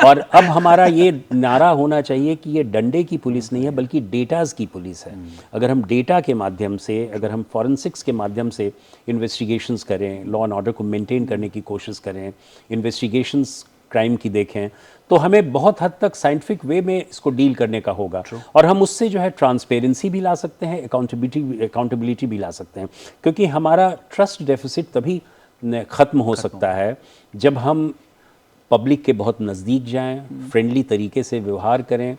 [SPEAKER 1] और अब हमारा ये नारा होना चाहिए कि ये डंडे की पुलिस नहीं है, बल्कि डेटाज की पुलिस है। अगर हम डेटा के माध्यम से, अगर हम फॉरेंसिक्स के माध्यम से इन्वेस्टिगेशंस करें, लॉ एंड ऑर्डर को मेंटेन करने की कोशिश करें, इन्वेस्टिगेशंस क्राइम की देखें, तो हमें बहुत हद तक साइंटिफिक वे में इसको डील करने का होगा। और हम उससे जो है ट्रांसपेरेंसी भी ला सकते हैं, अकाउंटेबिलिटी भी ला सकते हैं, क्योंकि हमारा ट्रस्ट डेफिसिट तभी ख़त्म हो सकता है जब हम पब्लिक के बहुत नज़दीक जाएं, फ्रेंडली तरीके से व्यवहार करें।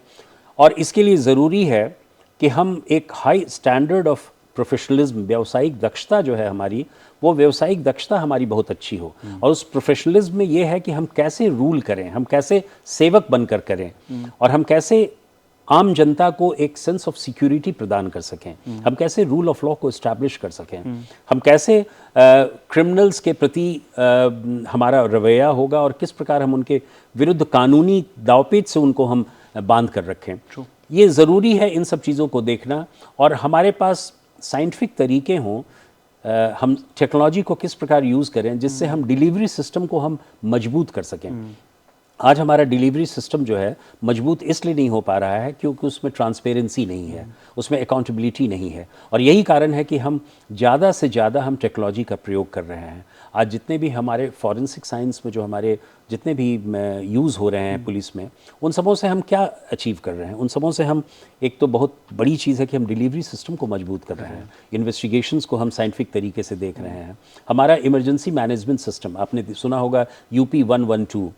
[SPEAKER 1] और इसके लिए ज़रूरी है कि हम एक हाई स्टैंडर्ड ऑफ प्रोफेशनलिज्म, व्यावसायिक दक्षता जो है हमारी, वो व्यावसायिक दक्षता हमारी बहुत अच्छी हो। और उस प्रोफेशनलिज्म में ये है कि हम कैसे रूल करें, हम कैसे सेवक बनकर करें, और हम कैसे आम जनता को एक सेंस ऑफ सिक्योरिटी प्रदान कर सकें, हम कैसे रूल ऑफ लॉ को इस्टेब्लिश कर सकें, हम कैसे क्रिमिनल्स के प्रति हमारा रवैया होगा, और किस प्रकार हम उनके विरुद्ध कानूनी दावपेच से उनको हम बांध कर रखें। ये ज़रूरी है इन सब चीज़ों को देखना, और हमारे पास साइंटिफिक तरीके हों, हम टेक्नोलॉजी को किस प्रकार यूज़ करें जिससे हम डिलीवरी सिस्टम को हम मजबूत कर सकें। आज हमारा डिलीवरी सिस्टम जो है मजबूत इसलिए नहीं हो पा रहा है क्योंकि उसमें ट्रांसपेरेंसी नहीं है, उसमें अकाउंटेबिलिटी नहीं है, और यही कारण है कि हम ज़्यादा से ज़्यादा हम टेक्नोलॉजी का प्रयोग कर रहे हैं। आज जितने भी हमारे फॉरेंसिक साइंस में जो हमारे जितने भी यूज़ हो रहे हैं पुलिस में, उन सबों से हम क्या अचीव कर रहे हैं? उन सबों से हम, एक तो बहुत बड़ी चीज़ है कि हम डिलीवरी सिस्टम को मजबूत कर रहे हैं, इन्वेस्टिगेशंस को हम साइंटिफिक तरीके से देख रहे हैं। हमारा इमरजेंसी मैनेजमेंट सिस्टम, आपने सुना होगा यूपी 112,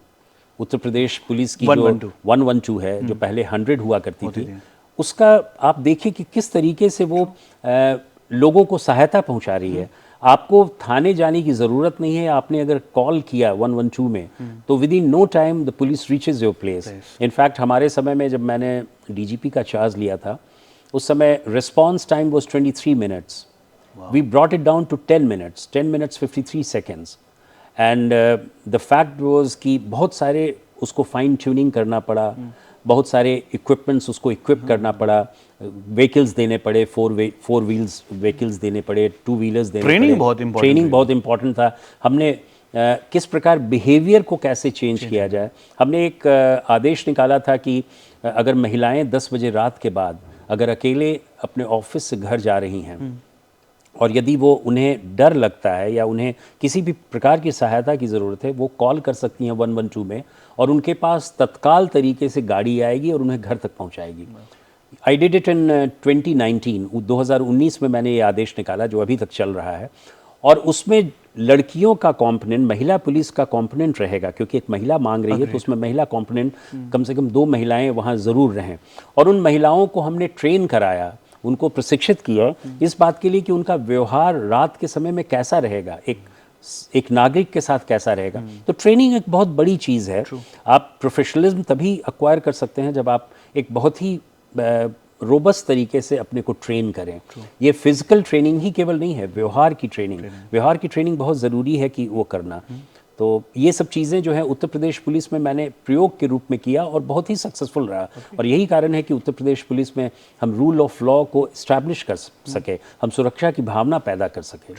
[SPEAKER 1] उत्तर प्रदेश पुलिस की जो 112 है, जो पहले 100 हुआ करती थी, उसका आप देखिए कि किस तरीके से वो लोगों को सहायता पहुंचा रही है। आपको थाने जाने की ज़रूरत नहीं है, आपने अगर कॉल किया 112 में तो within no time the police reaches your place. In fact हमारे समय में जब मैंने डीजीपी का चार्ज लिया था, उस समय response time was 23 minutes, we brought it down to 10 minutes, 10 minutes 53 seconds. And the fact was कि बहुत सारे उसको फाइन ट्यूनिंग करना पड़ा, बहुत सारे इक्विपमेंट्स उसको इक्विप करना पड़ा, व्हीकल्स देने पड़े, फोर व्हील्स व्हीकल्स देने पड़े, 2 व्हीलर्स देने पड़े। ट्रेनिंग बहुत इंपॉर्टेंट था। हमने किस प्रकार बिहेवियर को कैसे चेंज किया जाए। हमने एक आदेश निकाला था कि अगर महिलाएं 10 बजे रात के बाद अगर अकेले अपने ऑफिस से घर जा रही हैं और यदि वो उन्हें डर लगता है या उन्हें किसी भी प्रकार की सहायता की ज़रूरत है, वो कॉल कर सकती हैं 112 में, और उनके पास तत्काल तरीके से गाड़ी आएगी और उन्हें घर तक पहुंचाएगी। आई डिड इट इन 2019 में मैंने ये आदेश निकाला जो अभी तक चल रहा है, और उसमें लड़कियों का कॉम्पोनेंट, महिला पुलिस का कॉम्पोनेंट रहेगा, क्योंकि एक महिला मांग रही है तो उसमें महिला कॉम्पोनेंट, कम से कम 2 महिलाएं वहाँ ज़रूर रहें। और उन महिलाओं को हमने ट्रेन कराया, उनको प्रशिक्षित किया इस बात के लिए कि उनका व्यवहार रात के समय में कैसा रहेगा, एक नागरिक के साथ कैसा रहेगा। तो ट्रेनिंग एक बहुत बड़ी चीज़ है। आप प्रोफेशनलिज्म तभी एक्वायर कर सकते हैं जब आप एक बहुत ही रोबस्ट तरीके से अपने को ट्रेन करें। ये फिजिकल ट्रेनिंग ही केवल नहीं है, व्यवहार की ट्रेनिंग बहुत ज़रूरी है कि वो करना। तो ये सब चीज़ें जो है उत्तर प्रदेश पुलिस में मैंने प्रयोग के रूप में किया और बहुत ही सक्सेसफुल रहा। और यही कारण है कि उत्तर प्रदेश पुलिस में हम रूल ऑफ लॉ को इस्टेब्लिश कर सके, हम सुरक्षा की भावना पैदा कर सके।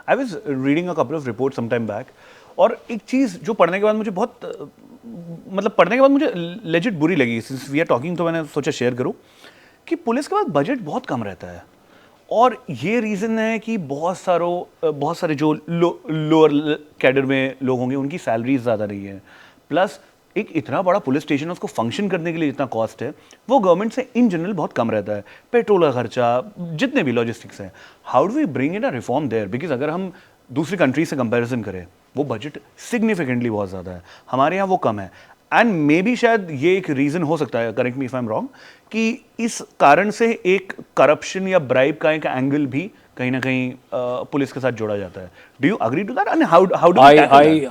[SPEAKER 2] I was reading a couple of report some time back, और एक चीज़ जो पढ़ने के बाद मुझे बहुत मतलब पढ़ने के बाद मुझे लेजिट बुरी लगी, सिंस वी आर टॉकिंग, तो मैंने सोचा शेयर करूं कि पुलिस के पास बजट बहुत कम रहता है। और ये रीज़न है कि बहुत सारे जो लोअर कैडर में लोग होंगे उनकी सैलरीज ज़्यादा नहीं है, प्लस एक इतना बड़ा पुलिस स्टेशन उसको फंक्शन करने के लिए जितना कॉस्ट है वो गवर्नमेंट से इन जनरल बहुत कम रहता है, पेट्रोल का खर्चा, जितने भी लॉजिस्टिक्स हैं। How do we bring in a reform there? Because अगर हम दूसरी कंट्री से कंपैरिजन करें वो बजट सिग्निफिकेंटली बहुत ज़्यादा है, हमारे यहाँ वो कम है। एंड मे बी शायद ये एक रीज़न हो सकता है, correct me if I am wrong, कि इस कारण से एक करप्शन या ब्राइब का एक एंगल भी कहीं ना कहीं पुलिस के साथ जोड़ा जाता है। Do you agree to that and how do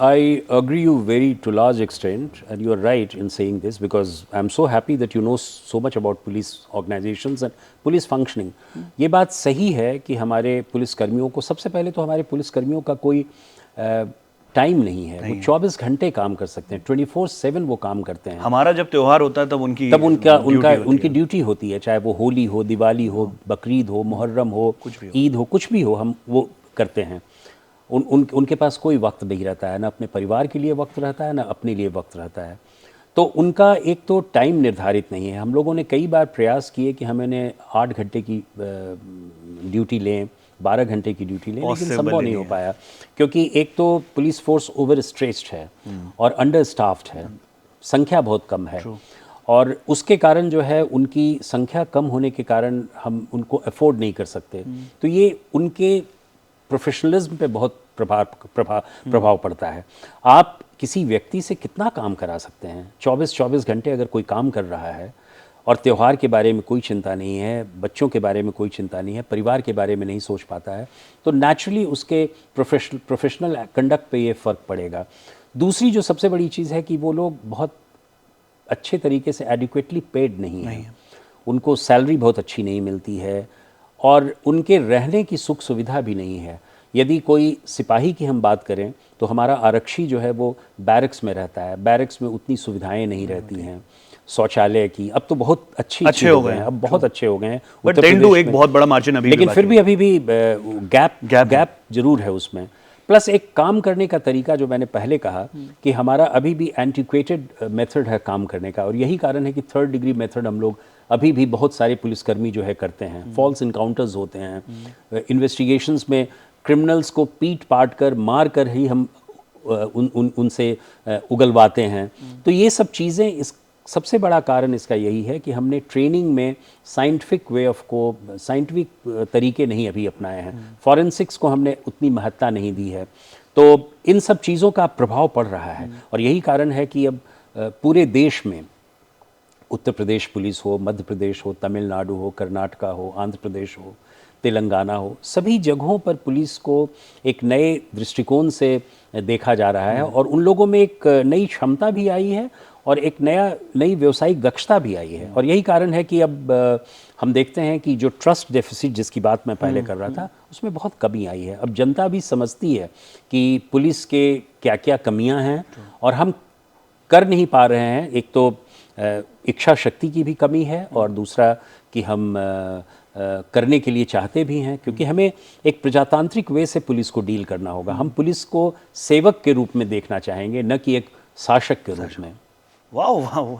[SPEAKER 1] I agree you very to large extent, and you are right in saying this, because I'm so happy that you know so much about police organizations and police functioning. ये बात सही है कि हमारे police कर्मियों को, सबसे पहले तो हमारे पुलिस कर्मियों का कोई टाइम नहीं है, वो 24 घंटे काम कर सकते हैं, 24/7 वो काम करते हैं।
[SPEAKER 2] हमारा जब त्यौहार होता है तब
[SPEAKER 1] उनकी ड्यूटी होती है, चाहे वो होली हो, दिवाली हो, बकरीद हो, मुहर्रम हो, ईद हो, कुछ भी हो, हम वो करते हैं। उनके पास कोई वक्त नहीं रहता है, ना अपने परिवार के लिए वक्त रहता है, ना अपने लिए वक्त रहता है। तो उनका एक तो टाइम निर्धारित नहीं है। हम लोगों ने कई बार प्रयास किए कि हम इन्हें 8 घंटे की ड्यूटी लें, 12 घंटे की ड्यूटी लें, लेकिन संभव नहीं हो पाया, क्योंकि एक तो पुलिस फोर्स ओवर स्ट्रेच्ड है और अंडर स्टाफ्ड है, संख्या बहुत कम है, और उसके कारण जो है उनकी संख्या कम होने के कारण हम उनको अफोर्ड नहीं कर सकते। तो ये उनके प्रोफेशनलिज्म पे बहुत प्रभाव पड़ता है। आप किसी व्यक्ति से कितना काम करा सकते हैं? 24 घंटे अगर कोई काम कर रहा है और त्यौहार के बारे में कोई चिंता नहीं है, बच्चों के बारे में कोई चिंता नहीं है, परिवार के बारे में नहीं सोच पाता है, तो नेचुरली उसके प्रोफेशनल कंडक्ट पे ये फ़र्क पड़ेगा। दूसरी जो सबसे बड़ी चीज़ है कि वो लोग बहुत अच्छे तरीके से एडिक्वेटली पेड नहीं है, उनको सैलरी बहुत अच्छी नहीं मिलती है, और उनके रहने की सुख सुविधा भी नहीं है। यदि कोई सिपाही की हम बात करें तो हमारा आरक्षी जो है वो बैरक्स में रहता है, बैरक्स में उतनी सुविधाएं नहीं रहती हैं, शौचालय की अब तो बहुत अच्छे हो गए हैं, अब बहुत अच्छे हो गए हैं,
[SPEAKER 2] बट देन टू एक बहुत बड़ा मार्जिन अभी,
[SPEAKER 1] लेकिन फिर भी अभी भी गैप जरूर है उसमें। प्लस एक काम करने का तरीका जो मैंने पहले कहा कि हमारा अभी भी एंटिक्वेटेड मेथड है काम करने का, और यही कारण है कि 3rd डिग्री मेथड हम लोग अभी भी बहुत सारे पुलिसकर्मी जो है करते हैं। फॉल्स इनकाउंटर्स होते हैं, इन्वेस्टिगेशंस में क्रिमिनल्स को पीट पाट कर मार कर ही हम उनसे उगलवाते हैं। तो ये सब चीज़ें, इस सबसे बड़ा कारण इसका यही है कि हमने ट्रेनिंग में साइंटिफिक तरीके नहीं अभी अपनाए हैं, फॉरेंसिक्स को हमने उतनी महत्ता नहीं दी है। तो इन सब चीज़ों का प्रभाव पड़ रहा है, और यही कारण है कि अब पूरे देश में उत्तर प्रदेश पुलिस हो, मध्य प्रदेश हो, तमिलनाडु हो, कर्नाटका हो, आंध्र प्रदेश हो, तेलंगाना हो, सभी जगहों पर पुलिस को एक नए दृष्टिकोण से देखा जा रहा है, और उन लोगों में एक नई क्षमता भी आई है और एक नई व्यावसायिक दक्षता भी आई है। और यही कारण है कि अब हम देखते हैं कि जो ट्रस्ट डेफिसिट जिसकी बात मैं पहले कर रहा था उसमें बहुत कमी आई है। अब जनता भी समझती है कि पुलिस के क्या क्या कमियां हैं और हम कर नहीं पा रहे हैं। एक तो इच्छा शक्ति की भी कमी है, और दूसरा कि हम करने के लिए चाहते भी हैं, क्योंकि हमें एक प्रजातांत्रिक वे से पुलिस को डील करना होगा। हम पुलिस को सेवक के रूप में देखना चाहेंगे, न कि एक शासक के रूप में।
[SPEAKER 2] वाह,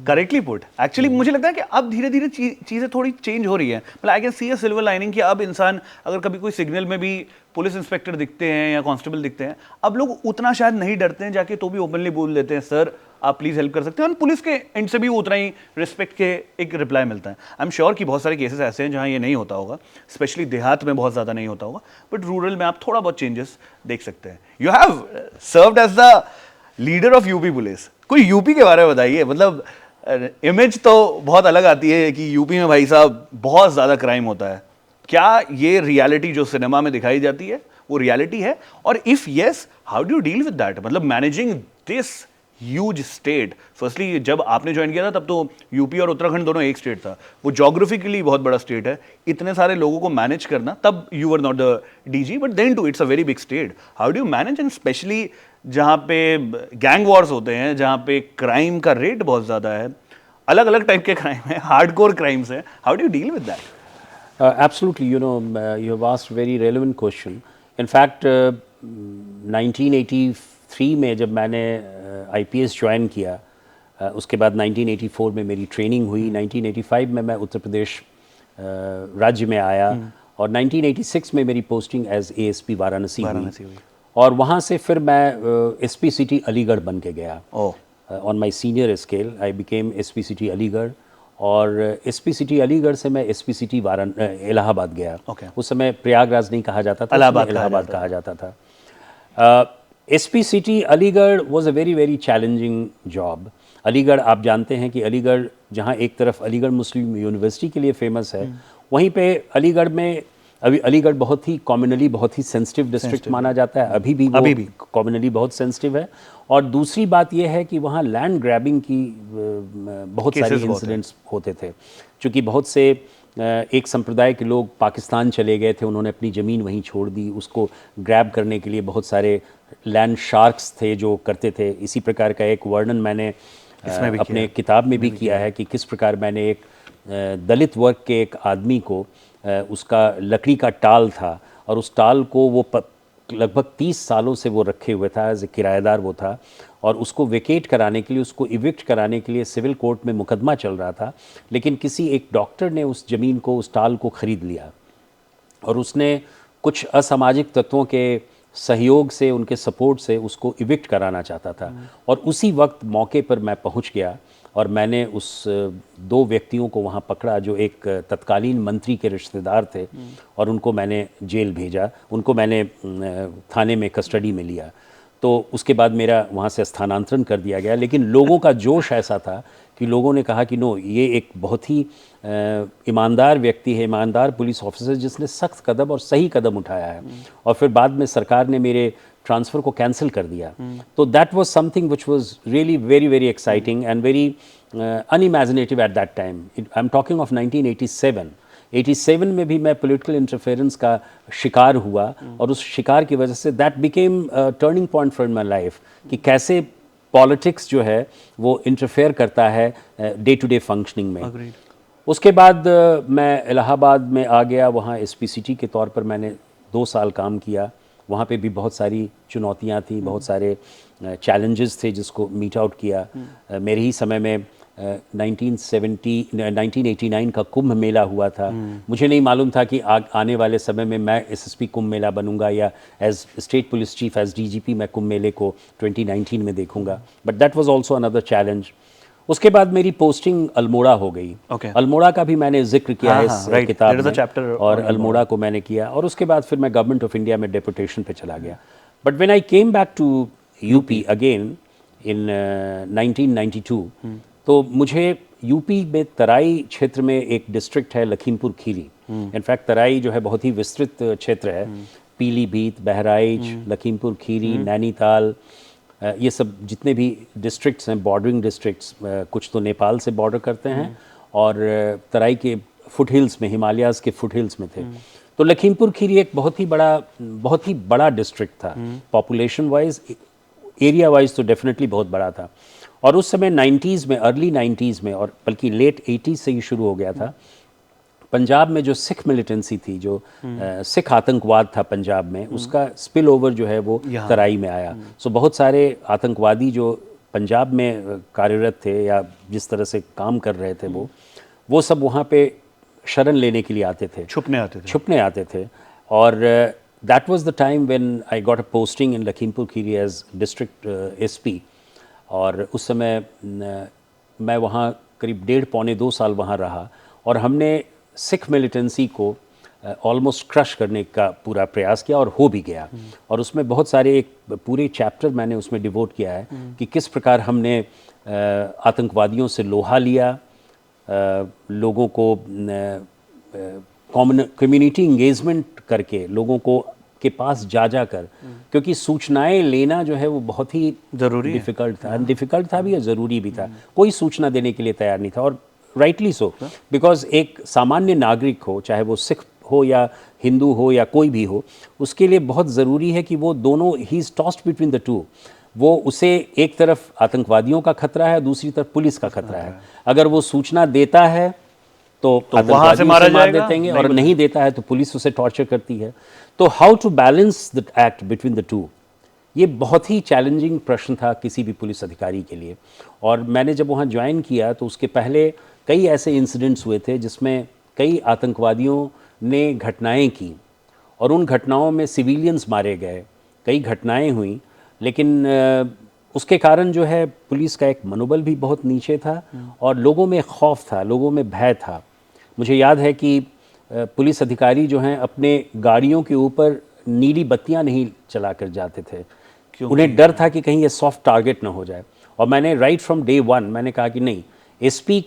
[SPEAKER 2] करेक्टली पुट। एक्चुअली मुझे लगता है कि अब धीरे धीरे चीज़ें थोड़ी चेंज हो रही है। मतलब I can see a silver lining कि अब इंसान अगर कभी कोई सिग्नल में भी पुलिस इंस्पेक्टर दिखते हैं या कांस्टेबल दिखते हैं, अब लोग उतना शायद नहीं डरते हैं जाके, तो भी ओपनली बोल देते हैं सर आप प्लीज़ हेल्प कर सकते हैं, और पुलिस के एंड से भी उतना ही रिस्पेक्ट के एक रिप्लाई मिलता है। आई एम श्योर कि बहुत सारे केसेस ऐसे हैं जहाँ ये नहीं होता होगा, स्पेशली देहात में बहुत ज़्यादा नहीं होता होगा, बट रूरल में आप थोड़ा बहुत चेंजेस देख सकते हैं। You have served as the leader of UP police. कोई यूपी के बारे में बताइए, मतलब इमेज तो बहुत अलग आती है कि यूपी में भाई साहब बहुत ज़्यादा क्राइम होता है। क्या ये रियलिटी जो सिनेमा में दिखाई जाती है वो रियलिटी है, और if yes how do you deal with that? मतलब managing this huge state, firstly जब आपने ज्वाइन किया था तब तो यूपी और उत्तराखंड दोनों एक स्टेट था, वो जोग्राफिकली बहुत बड़ा स्टेट है, इतने सारे लोगों को मैनेज करना, तब you were not the DG but then too it's a very big state, how do you manage, and specially जहाँ पे गैंग वॉर्स होते हैं, जहाँ पे क्राइम का रेट बहुत ज़्यादा है, अलग अलग टाइप के क्राइम है, हार्डकोर क्राइम्स हैं, how do you deal with that?
[SPEAKER 1] Absolutely, you have asked very relevant question. In fact, 1983 में जब मैंने IPS ज्वाइन किया, उसके बाद 1984 में मेरी ट्रेनिंग हुई, 1985 में मैं उत्तर प्रदेश राज्य में आया, और 1986 में मेरी पोस्टिंग एज ASP वाराणसी हुई, और वहाँ से फिर मैं SP सिटी अलीगढ़ बन के गया। On my senior scale I became SP city Aligarh, और SP सिटी अलीगढ़ से मैं SP सिटी इलाहाबाद गया। उस समय प्रयागराज नहीं कहा जाता था, इलाहाबाद कहा जाता था। SP city Aligarh was a very very challenging job. Aligarh आप जानते हैं कि अलीगढ़ जहाँ एक तरफ अलीगढ़ मुस्लिम यूनिवर्सिटी के लिए फेमस है, वहीं पे अलीगढ़ में अभी अलीगढ़ बहुत ही कॉम्युनली बहुत ही सेंसिटिव डिस्ट्रिक्ट माना जाता है, अभी भी कॉम्युनली बहुत सेंसिटिव है। और दूसरी बात यह है कि वहाँ लैंड ग्रैबिंग की बहुत सारी इंसिडेंट्स होते थे, क्योंकि बहुत से एक संप्रदाय के लोग पाकिस्तान चले गए थे, उन्होंने अपनी ज़मीन वहीं छोड़ दी, उसको ग्रैब करने के लिए बहुत सारे लैंड शार्क्स थे जो करते थे। इसी प्रकार का एक वर्णन मैंने अपने किताब में भी किया है कि किस प्रकार मैंने एक दलित वर्ग के एक आदमी को, उसका लकड़ी का टाल था और उस टाल को वो लगभग 30 सालों से वो रखे हुए था, एज ए किराएदार वो था, और उसको वेकेट कराने के लिए, उसको इविक्ट कराने के लिए सिविल कोर्ट में मुकदमा चल रहा था, लेकिन किसी एक डॉक्टर ने उस ज़मीन को, उस टाल को ख़रीद लिया, और उसने कुछ असामाजिक तत्वों के सहयोग से, उनके सपोर्ट से उसको इविक्ट कराना चाहता था। और उसी वक्त मौके पर मैं पहुंच गया और मैंने उस 2 व्यक्तियों को वहां पकड़ा जो एक तत्कालीन मंत्री के रिश्तेदार थे, और उनको मैंने जेल भेजा, उनको मैंने थाने में कस्टडी में लिया। तो उसके बाद मेरा वहाँ से स्थानांतरण कर दिया गया, लेकिन लोगों का जोश ऐसा था कि लोगों ने कहा कि नो, ये एक बहुत ही ईमानदार व्यक्ति है, ईमानदार पुलिस ऑफिसर जिसने सख्त कदम और सही कदम उठाया है। और फिर बाद में सरकार ने मेरे ट्रांसफ़र को कैंसिल कर दिया। तो that was something which was really very very exciting and very unimaginative at that time. I am talking of 1987। 87 में भी मैं पॉलिटिकल इंटरफेरेंस का शिकार हुआ, और उस शिकार की वजह say that became turning point for my life, कि कैसे पॉलिटिक्स जो है वो इंटरफेयर करता है डे टू डे फंक्शनिंग में। उसके बाद मैं इलाहाबाद में आ गया, वहाँ SP सिटी के तौर पर मैंने 2 साल काम किया। वहाँ पे भी बहुत सारी चुनौतियाँ थी, बहुत सारे चैलेंजेस थे जिसको मीट आउट किया। मेरे ही समय में 1989 का कुंभ मेला हुआ था। मुझे नहीं मालूम था कि आने वाले समय में मैं SSP कुंभ मेला बनूंगा, या as state police chief, as DGP मैं कुंभ मेले को 2019 में देखूंगा। But that was also another challenge. उसके बाद मेरी पोस्टिंग अल्मोड़ा हो गई। अल्मोड़ा का भी मैंने जिक्र किया है इस किताब में, और अल्मोड़ा को मैंने किया, और उसके बाद फिर मैं गवर्नमेंट ऑफ इंडिया में डेपुटेशन पे चला गया। But when I came back to UP again in 1992, तो मुझे यूपी में तराई क्षेत्र में एक डिस्ट्रिक्ट है लखीमपुर खीरी। इनफैक्ट तराई जो है बहुत ही विस्तृत क्षेत्र है, पीलीभीत, बहराइच, लखीमपुर खीरी, नैनीताल, ये सब जितने भी डिस्ट्रिक्ट्स हैं, बॉर्डरिंग डिस्ट्रिक्ट्स, कुछ तो नेपाल से बॉर्डर करते हैं, और तराई के फुट हिल्स में, हिमालयाज़ के फुट हिल्स में थे। तो लखीमपुर खीरी एक बहुत ही बड़ा डिस्ट्रिक्ट था, पॉपुलेशन वाइज, एरिया वाइज तो डेफिनेटली बहुत बड़ा था। और उस समय 90s में, अर्ली 90s में, और बल्कि लेट 80s से ही शुरू हो गया था, पंजाब में जो सिख मिलिटेंसी थी, जो सिख आतंकवाद था पंजाब में, उसका स्पिल ओवर जो है वो तराई में आया। सो बहुत सारे आतंकवादी जो पंजाब में कार्यरत थे या जिस तरह से काम कर रहे थे, वो सब वहाँ पे शरण लेने के लिए आते थे, छुपने आते थे। और that was the time when I got a posting in Lakhimpur Kheri as district SP। और उस समय मैं वहाँ करीब 1.5-2 साल वहाँ रहा, और हमने सिख मिलिटेंसी को ऑलमोस्ट क्रश करने का पूरा प्रयास किया, और हो भी गया। और उसमें बहुत सारे, एक पूरे चैप्टर मैंने उसमें डिवोट किया है कि किस प्रकार हमने आतंकवादियों से लोहा लिया, लोगों को कम्युनिटी इंगेजमेंट करके लोगों को के पास जा जाकर, क्योंकि सूचनाएं लेना जो है वो बहुत ही
[SPEAKER 2] जरूरी
[SPEAKER 1] डिफिकल्ट था भी और ज़रूरी भी था। कोई सूचना देने के लिए तैयार नहीं था, और राइटली सो, बिकॉज एक सामान्य नागरिक हो, चाहे वो सिख हो या हिंदू हो या कोई भी हो, उसके लिए बहुत ज़रूरी है कि वो दोनों, he is tossed between the to. वो उसे एक तरफ आतंकवादियों का खतरा है, दूसरी तरफ पुलिस का खतरा है। अगर वो सूचना देता है तो
[SPEAKER 2] वहां से मार
[SPEAKER 1] देते, और नहीं देता है तो पुलिस उसे टॉर्चर करती है। तो how to balance the act between the two, ये बहुत ही चैलेंजिंग प्रश्न था किसी भी पुलिस अधिकारी के लिए। और मैंने जब वहाँ ज्वाइन किया तो उसके पहले कई ऐसे इंसिडेंट्स हुए थे जिसमें कई आतंकवादियों ने घटनाएं की, और उन घटनाओं में सिविलियंस मारे गए, कई घटनाएं हुई, लेकिन उसके कारण जो है पुलिस का एक मनोबल भी बहुत नीचे था, और लोगों में खौफ था, लोगों में भय था। मुझे याद है कि पुलिस अधिकारी जो हैं अपने गाड़ियों के ऊपर नीली बत्तियां नहीं चला कर जाते थे, उन्हें डर था कि कहीं ये सॉफ्ट टारगेट ना हो जाए। और मैंने राइट फ्रॉम डे वन मैंने कहा कि नहीं, एसपी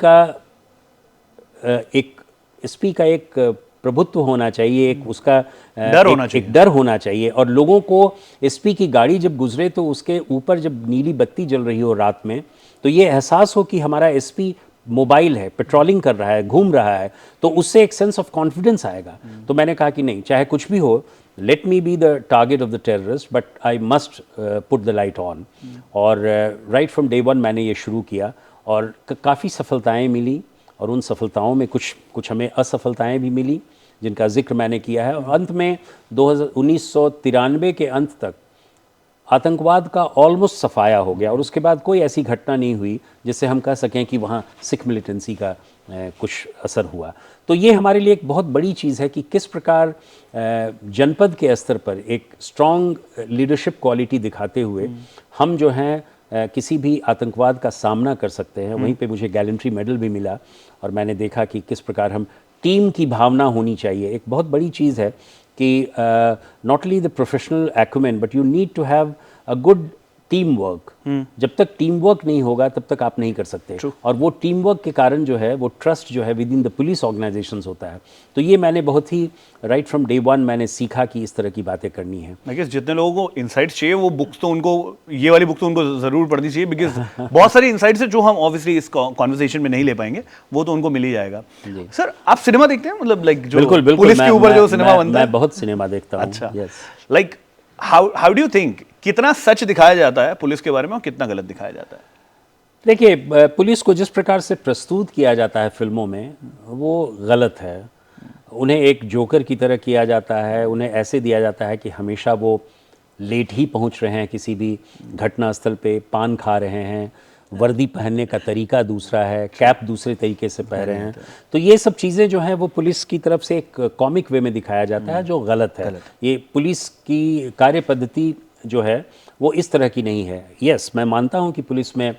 [SPEAKER 1] का एक प्रभुत्व होना चाहिए, एक उसका डर होना चाहिए, और लोगों को एसपी की गाड़ी जब गुजरे तो उसके ऊपर जब नीली बत्ती जल रही हो रात में, तो ये एहसास हो कि हमारा एसपी मोबाइल है, पेट्रोलिंग कर रहा है, घूम रहा है, तो उससे एक सेंस ऑफ कॉन्फिडेंस आएगा। तो मैंने कहा कि नहीं, चाहे कुछ भी हो, let me be the target of the terrorist, but I must put the light on. और राइट फ्रॉम डे वन मैंने ये शुरू किया, और काफ़ी सफलताएं मिली, और उन सफलताओं में कुछ हमें असफलताएं भी मिली जिनका जिक्र मैंने किया है। और अंत में 1993 के अंत तक आतंकवाद का ऑलमोस्ट सफाया हो गया, और उसके बाद कोई ऐसी घटना नहीं हुई जिससे हम कह सकें कि वहाँ सिख मिलिटेंसी का कुछ असर हुआ। तो ये हमारे लिए एक बहुत बड़ी चीज़ है कि किस प्रकार जनपद के स्तर पर एक स्ट्रॉन्ग लीडरशिप क्वालिटी दिखाते हुए हम जो हैं किसी भी आतंकवाद का सामना कर सकते हैं। वहीं पे मुझे गैलेंट्री मेडल भी मिला, और मैंने देखा कि किस प्रकार हम टीम की भावना होनी चाहिए। एक बहुत बड़ी चीज़ है कि not only the professional acumen, but you need to have a good team work. जब तक टीम वर्क नहीं होगा तब तक आप नहीं कर सकते। और वो टीम वर्क के कारण जो है वो ट्रस्ट जो है with in the police organisations होता है। तो ये मैंने बहुत ही राइट फ्रॉम डे वन मैंने सीखा कि इस तरह की बातें करनी है।
[SPEAKER 2] आई गेस जितने लोगों को इंसाइट्स चाहिए वो बुक्स तो उनको, ये वाली बुक तो उनको जरूर पढ़नी चाहिए, बिकॉज बहुत सारी इंसाइट्स है जो हम ऑब्वियसली इस कॉन्वर्सेशन में नहीं ले पाएंगे, वो तो उनको मिल ही जाएगा। सर, आप सिनेमा देखते हैं? मतलब लाइक जो
[SPEAKER 1] बिल्कुल
[SPEAKER 2] पुलिस के ऊपर जो सिनेमा बनता है।
[SPEAKER 1] मैं बहुत सिनेमा देखता हूँ।
[SPEAKER 2] अच्छा, like how do you think कितना सच दिखाया जाता है पुलिस के बारे में और कितना गलत दिखाया जाता है?
[SPEAKER 1] देखिए, पुलिस को जिस प्रकार से प्रस्तुत किया जाता है फिल्मों में वो गलत है। उन्हें एक जोकर की तरह किया जाता है, उन्हें ऐसे दिया जाता है कि हमेशा वो लेट ही पहुंच रहे हैं किसी भी घटनास्थल पे, पान खा रहे हैं, वर्दी पहनने का तरीका दूसरा है, कैप दूसरे तरीके से पहन रहे हैं। तो ये सब चीज़ें जो हैं वो पुलिस की तरफ से एक कॉमिक वे में दिखाया जाता है, जो गलत है। ये पुलिस की कार्य पद्धति जो है वो इस तरह की नहीं है। यस, मैं मानता हूँ कि पुलिस में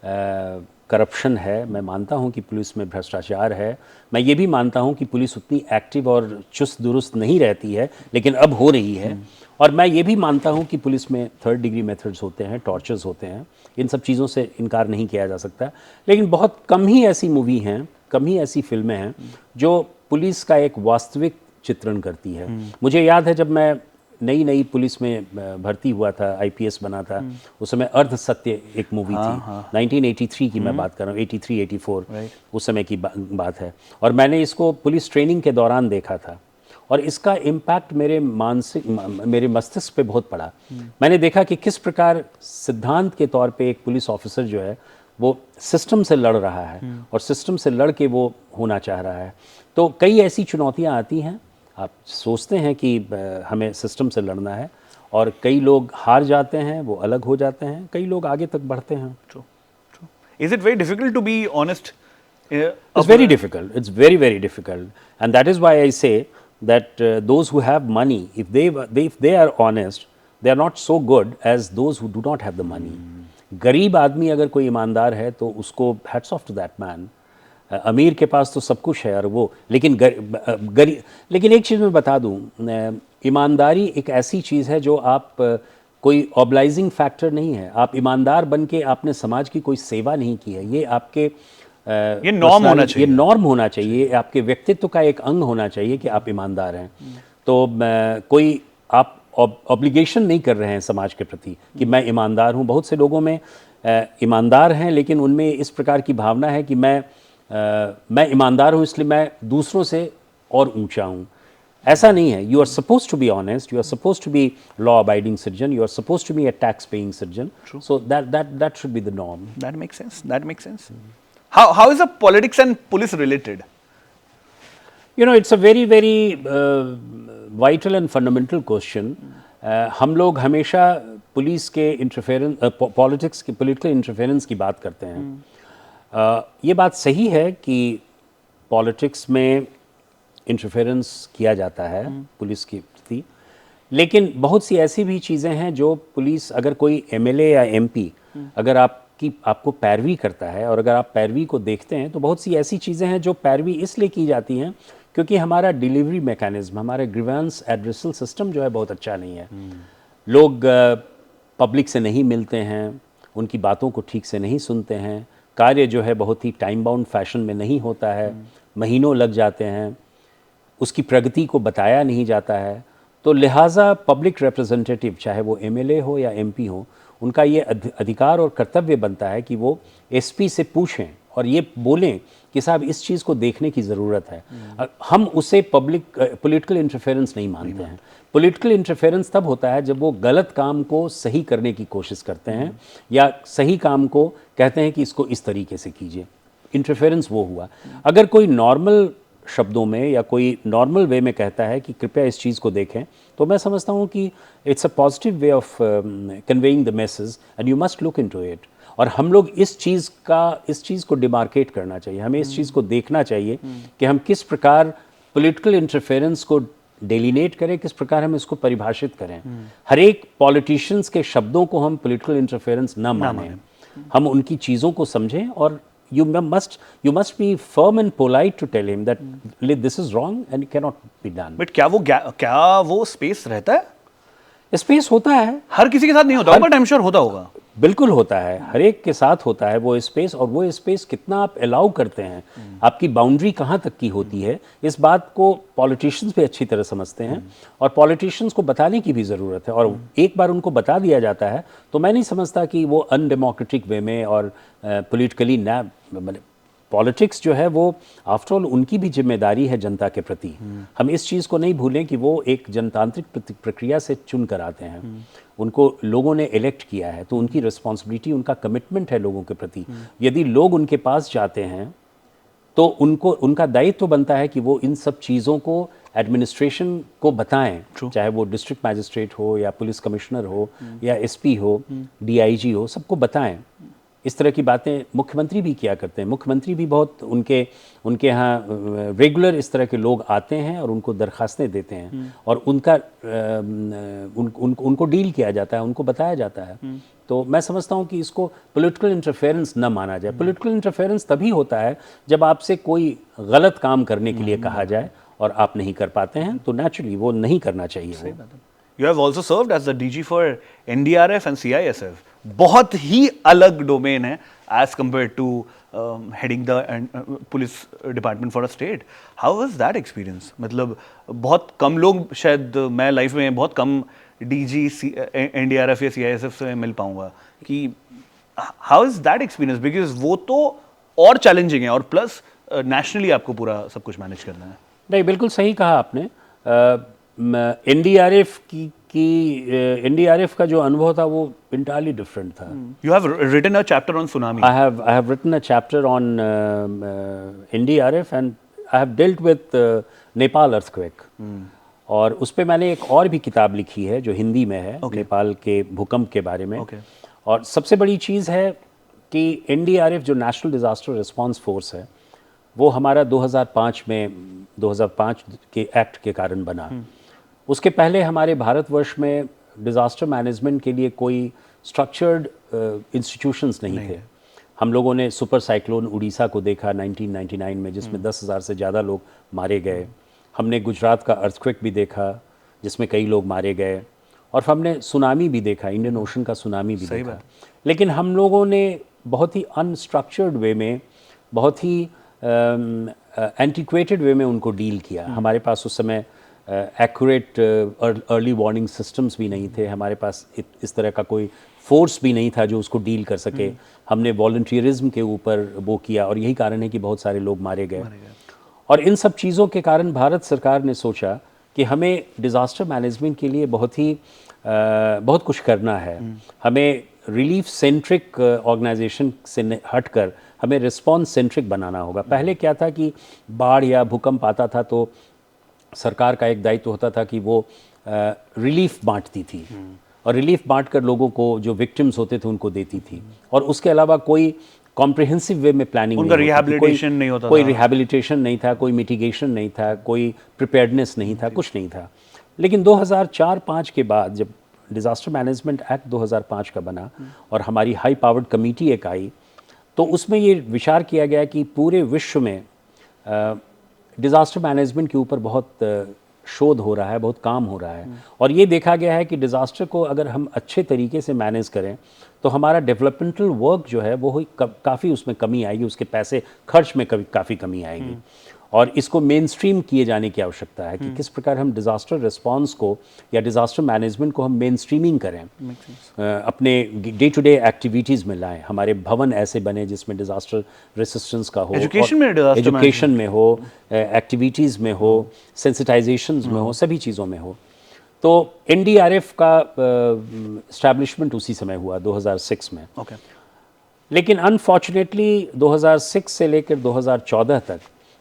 [SPEAKER 1] करप्शन है, मैं मानता हूँ कि पुलिस में भ्रष्टाचार है, मैं ये भी मानता हूँ कि पुलिस उतनी एक्टिव और चुस्त दुरुस्त नहीं रहती है, लेकिन अब हो रही है। और मैं ये भी मानता हूँ कि पुलिस में थर्ड डिग्री मेथड्स होते हैं, टॉर्चर्स होते हैं, इन सब चीज़ों से इनकार नहीं किया जा सकता। लेकिन बहुत कम ही ऐसी मूवी हैं, कम ही ऐसी फिल्में हैं जो पुलिस का एक वास्तविक चित्रण करती है। मुझे याद है जब मैं नई पुलिस में भर्ती हुआ था, आईपीएस बना था, उस समय अर्ध सत्य एक मूवी थी। 1983 की मैं बात कर रहा हूँ, 83-84 उस समय की बात है। और मैंने इसको पुलिस ट्रेनिंग के दौरान देखा था, और इसका इम्पैक्ट मेरे मस्तिष्क पे बहुत पड़ा। मैंने देखा कि किस प्रकार सिद्धांत के तौर पे एक पुलिस ऑफिसर जो है वो सिस्टम से लड़ रहा है, और सिस्टम से लड़ के वो होना चाह रहा है। तो कई ऐसी चुनौतियाँ आती हैं, आप सोचते हैं कि हमें सिस्टम से लड़ना है, और कई लोग हार जाते हैं, वो अलग हो जाते हैं, कई लोग आगे तक बढ़ते हैं।
[SPEAKER 2] Is it very difficult to be honest?
[SPEAKER 1] It's very difficult. It's very, very difficult. And that is why I say that those who have money, if they are honest, they are not so good as those who do not have the money. गरीब आदमी अगर कोई ईमानदार है तो उसको hats off to that man. अमीर के पास तो सब कुछ है, और वो लेकिन लेकिन एक चीज़ मैं बता दूं, ईमानदारी एक ऐसी चीज़ है जो आप कोई ऑब्लाइजिंग फैक्टर नहीं है। आप ईमानदार बन के आपने समाज की कोई सेवा नहीं की है, ये आपके
[SPEAKER 2] ये नॉर्म होना चाहिए।
[SPEAKER 1] ये नॉर्म होना चाहिए, आपके व्यक्तित्व का एक अंग होना चाहिए कि आप ईमानदार हैं। तो कोई आप ऑब्लिगेशन नहीं कर रहे हैं समाज के प्रति कि मैं ईमानदार हूँ। बहुत से लोगों में ईमानदार हैं, लेकिन उनमें इस प्रकार की भावना है कि मैं ईमानदार हूँ इसलिए मैं दूसरों से और ऊंचा हूँ। ऐसा नहीं है। You are suppose to be honest, you are suppose to be law abiding citizen, you are suppose to be a tax paying citizen, so that should be the norm.
[SPEAKER 2] That makes sense. That makes sense. How is the politics and police related?
[SPEAKER 1] You know, it's a very, very vital and fundamental question. हम लोग हमेशा police के interference, politics की, political interference की बात करते हैं। ये बात सही है कि पॉलिटिक्स में इंटरफेरेंस किया जाता है पुलिस के प्रति, लेकिन बहुत सी ऐसी भी चीज़ें हैं जो पुलिस, अगर कोई एमएलए या एमपी अगर आपको पैरवी करता है, और अगर आप पैरवी को देखते हैं तो बहुत सी ऐसी चीज़ें हैं जो पैरवी इसलिए की जाती हैं क्योंकि हमारा डिलीवरी मैकेनिज्म, हमारा ग्रीवेंस एड्रेसल सिस्टम जो है बहुत अच्छा नहीं है। लोग पब्लिक से नहीं मिलते हैं, उनकी बातों को ठीक से नहीं सुनते हैं, कार्य जो है बहुत ही टाइम बाउंड फैशन में नहीं होता है, महीनों लग जाते हैं, उसकी प्रगति को बताया नहीं जाता है। तो लिहाजा पब्लिक रिप्रेजेंटेटिव, चाहे वो एमएलए हो या एमपी हो, उनका ये अधिकार और कर्तव्य बनता है कि वो एसपी से पूछें और ये बोलें कि साहब इस चीज़ को देखने की ज़रूरत है। हम उसे पॉलिटिकल इंटरफेरेंस नहीं मानते हैं। पॉलिटिकल इंटरफेरेंस तब होता है जब वो गलत काम को सही करने की कोशिश करते हैं या सही काम को कहते हैं कि इसको इस तरीके से कीजिए। इंटरफेरेंस वो हुआ। अगर कोई नॉर्मल शब्दों में या कोई नॉर्मल वे में कहता है कि कृपया इस चीज़ को देखें, तो मैं समझता हूँ कि it's a positive way of conveying the message and you must look into it. और हम लोग इस चीज़ को डिमार्केट करना चाहिए, हमें इस चीज़ को देखना चाहिए कि हम किस प्रकार पॉलिटिकल इंटरफेरेंस को डेलिनेट करें, किस प्रकार हम इसको परिभाषित करें। हर एक पॉलिटिशियंस के शब्दों को हम पॉलिटिकल इंटरफेरेंस न मानें, हम उनकी चीज़ों को समझें और you must be firm and polite to tell him that this is wrong and it cannot be done.
[SPEAKER 2] But क्या वो स्पेस रहता है?
[SPEAKER 1] स्पेस होता है,
[SPEAKER 2] हर किसी के साथ नहीं होता, बट आई एम श्योर होता होगा।
[SPEAKER 1] बिल्कुल होता है, हर एक के साथ होता है वो स्पेस। और वो स्पेस कितना आप अलाउ करते हैं, आपकी बाउंड्री कहाँ तक की होती है, इस बात को पॉलिटिशियंस भी अच्छी तरह समझते हैं और पॉलिटिशियंस को बताने की भी ज़रूरत है। और एक बार उनको बता दिया जाता है तो मैं नहीं समझता कि वो अनडेमोक्रेटिक वे में और पॉलिटिकली पॉलिटिक्स जो है वो आफ्टर ऑल उनकी भी जिम्मेदारी है जनता के प्रति। हम इस चीज़ को नहीं भूलें कि वो एक जनतांत्रिक प्रक्रिया से चुन कर आते हैं, उनको लोगों ने इलेक्ट किया है, तो उनकी रिस्पॉन्सिबिलिटी, उनका कमिटमेंट है लोगों के प्रति। यदि लोग उनके पास जाते हैं तो उनका दायित्व बनता है कि वो इन सब चीज़ों को एडमिनिस्ट्रेशन को बताएं, चाहे वो डिस्ट्रिक्ट मैजिस्ट्रेट हो या पुलिस कमिश्नर हो या एसपी हो, डीआईजी हो, सबको बताएं। इस तरह की बातें मुख्यमंत्री भी किया करते हैं। मुख्यमंत्री भी बहुत उनके यहाँ रेगुलर इस तरह के लोग आते हैं और उनको दरखास्तें देते हैं और उनको डील किया जाता है, उनको बताया जाता है। तो मैं समझता हूँ कि इसको पॉलिटिकल इंटरफेरेंस न माना जाए। पॉलिटिकल इंटरफेरेंस तभी होता है जब आपसे कोई गलत काम करने के लिए कहा जाए और आप नहीं कर पाते हैं, तो नेचुरली वो नहीं करना चाहिए।
[SPEAKER 2] You have also served as the DG for NDRF and CISF. बहुत ही अलग डोमेन है as compared to heading the police department for a state. How was that experience? मतलब बहुत कम लोग, शायद मैं लाइफ में बहुत कम DG NDRF या CISF से मिल पाऊंगा कि how is that experience? Because वो तो और चैलेंजिंग है और प्लस नेशनली आपको पूरा सब कुछ मैनेज करना है।
[SPEAKER 1] नहीं, बिल्कुल सही कहा आपने। एनडीआरएफ का जो अनुभव था वो इंटायरली डिफरेंट था।
[SPEAKER 2] You have written a chapter on tsunami.
[SPEAKER 1] I have written a chapter on NDRF and I have dealt with Nepal earthquake. और उस पे मैंने एक और भी किताब लिखी है जो हिंदी में है, नेपाल के भूकंप के बारे में। और सबसे बड़ी चीज़ है कि एनडीआरएफ जो नेशनल डिज़ास्टर रिस्पांस फोर्स है, वो हमारा 2005 के एक्ट के कारण बना। उसके पहले हमारे भारतवर्ष में डिज़ास्टर मैनेजमेंट के लिए कोई स्ट्रक्चर्ड इंस्टीट्यूशंस नहीं थे। हम लोगों ने सुपर साइक्लोन उड़ीसा को देखा 1999 में, जिसमें 10,000 से ज़्यादा लोग मारे गए। हमने गुजरात का अर्थक्वेक भी देखा जिसमें कई लोग मारे गए, और हमने सुनामी भी देखा, इंडियन ओशन का सुनामी भी देखा। लेकिन हम लोगों ने बहुत ही अनस्ट्रक्चर्ड वे में, बहुत ही एंटीक्वेटेड वे में उनको डील किया। हमारे पास उस समय एक्यूरेट अर्ली वार्निंग सिस्टम्स भी नहीं थे, हमारे पास इस तरह का कोई फोर्स भी नहीं था जो उसको डील कर सके। हमने वॉलंटियरिज्म के ऊपर वो किया और यही कारण है कि बहुत सारे लोग मारे गए। और इन सब चीज़ों के कारण भारत सरकार ने सोचा कि हमें डिज़ास्टर मैनेजमेंट के लिए बहुत कुछ करना है। हमें रिलीफ सेंट्रिक ऑर्गेनाइजेशन से हटकर हमें रिस्पॉन्स सेंट्रिक बनाना होगा। पहले क्या था कि बाढ़ या भूकंप आता था तो सरकार का एक दायित्व होता था कि वो रिलीफ बांटती थी और रिलीफ बांटकर लोगों को जो विक्टिम्स होते थे उनको देती थी, और उसके अलावा कोई कॉम्प्रिहेंसिव वे में प्लानिंग
[SPEAKER 2] उनका
[SPEAKER 1] नहीं होती थी।
[SPEAKER 2] रिहैबिलिटेशन नहीं होता था।
[SPEAKER 1] कोई रिहैबिलिटेशन नहीं था, कोई मिटिगेशन नहीं था, कोई प्रिपेयर्डनेस नहीं था, कुछ नहीं था। लेकिन 2004-05 के बाद जब डिज़ास्टर मैनेजमेंट एक्ट 2005 का बना और हमारी हाई पावर्ड कमेटी एक आई, तो उसमें ये विचार किया गया कि पूरे विश्व में डिज़ास्टर मैनेजमेंट के ऊपर बहुत शोध हो रहा है, बहुत काम हो रहा है, और ये देखा गया है कि डिज़ास्टर को अगर हम अच्छे तरीके से मैनेज करें तो हमारा डेवलपमेंटल वर्क जो है वो काफ़ी उसमें कमी आएगी, उसके पैसे खर्च में काफ़ी कमी आएगी। और इसको मेन स्ट्रीम किए जाने की आवश्यकता है कि किस प्रकार हम डिज़ास्टर रिस्पांस को या डिज़ास्टर मैनेजमेंट को हम मेन स्ट्रीमिंग करें, अपने डे टू डे एक्टिविटीज़ में लाएं। हमारे भवन ऐसे बने जिसमें डिज़ास्टर रेसिस्टेंस का हो, एजुकेशन में हो, एक्टिविटीज़ में हो, सेंसिटाइजेशंस में हो, सभी चीज़ों में हो। तो एनडीआरएफ का एस्टैब्लिशमेंट उसी समय हुआ 2006 में। लेकिन अनफॉर्चुनेटली 2006 से लेकर 2014 तक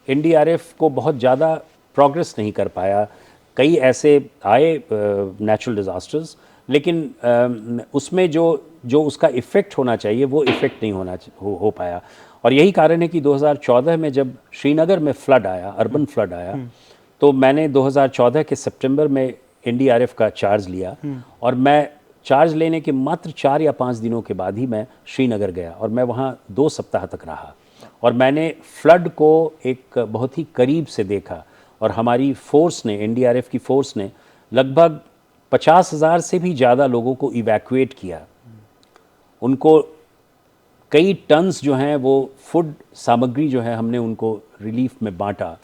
[SPEAKER 1] एनडीआरएफ को बहुत ज़्यादा प्रोग्रेस नहीं कर पाया। कई ऐसे आए नेचुरल डिज़ास्टर्स, लेकिन उसमें जो उसका इफ़ेक्ट होना चाहिए वो इफ़ेक्ट नहीं हो पाया। और यही कारण है कि 2014 में जब श्रीनगर में फ्लड आया, अर्बन फ्लड आया, तो मैंने 2014 के सितंबर में एनडीआरएफ का चार्ज लिया, और मैं चार्ज लेने के मात्र 4 या 5 दिनों के बाद ही मैं श्रीनगर गया और मैं वहाँ 2 सप्ताह तक रहा और मैंने फ्लड को एक बहुत ही करीब से देखा। और हमारी फोर्स ने, एनडीआरएफ की फोर्स ने लगभग 50,000 से भी ज़्यादा लोगों को इवैक्यूएट किया। उनको कई टन्स जो हैं वो फूड सामग्री जो है हमने उनको रिलीफ में बांटा।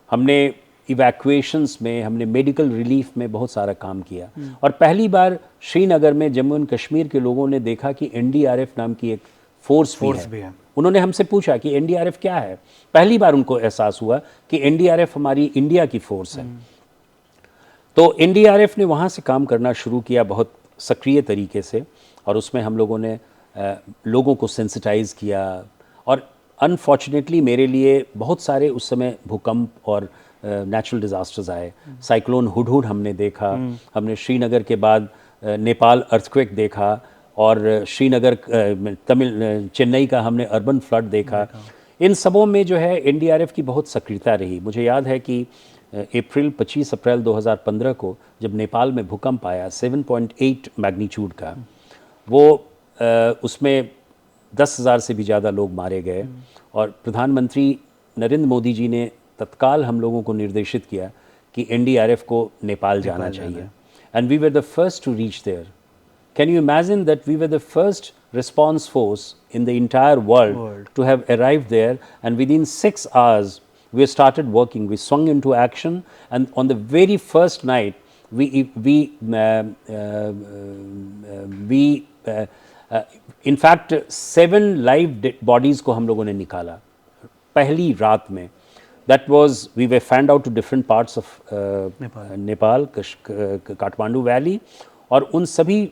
[SPEAKER 1] हमने इवैक्यूएशंस में, हमने मेडिकल रिलीफ में बहुत सारा काम किया। और पहली बार श्रीनगर में जम्मू एंड कश्मीर के लोगों ने देखा कि एनडीआरएफ नाम की एक फोर्स भी है। उन्होंने हमसे पूछा कि एनडीआरएफ क्या है। पहली बार उनको एहसास हुआ कि एनडीआरएफ हमारी इंडिया की फोर्स है। तो एनडीआरएफ ने वहाँ से काम करना शुरू किया बहुत सक्रिय तरीके से, और उसमें हम लोगों ने लोगों को सेंसिटाइज किया। और अनफॉर्चुनेटली मेरे लिए बहुत सारे उस समय भूकंप और नेचुरल डिज़ास्टर्स आए। साइक्लोन हुडहुड हमने देखा, हमने श्रीनगर के बाद नेपाल अर्थक्वेक देखा, और श्रीनगर चेन्नई का हमने अर्बन फ्लड देखा। इन सबों में जो है एनडीआरएफ की बहुत सक्रियता रही। मुझे याद है कि 25 अप्रैल 2015 को जब नेपाल में भूकंप आया 7.8 मैग्नीट्यूड का, वो उसमें 10,000 से भी ज़्यादा लोग मारे गए, और प्रधानमंत्री नरेंद्र मोदी जी ने तत्काल हम लोगों को निर्देशित किया कि एनडीआरएफ को नेपाल जाना चाहिए। And we were the first to reach there. Can you imagine that we were the first response force in the entire world to have arrived there, and within 6 hours we started working. We swung into action, and on the very first night in fact 7 live bodies को हम लोगों ने निकाला पहली रात में। That was, we were fanned out to different parts of Nepal, Kathmandu valley, और उन सभी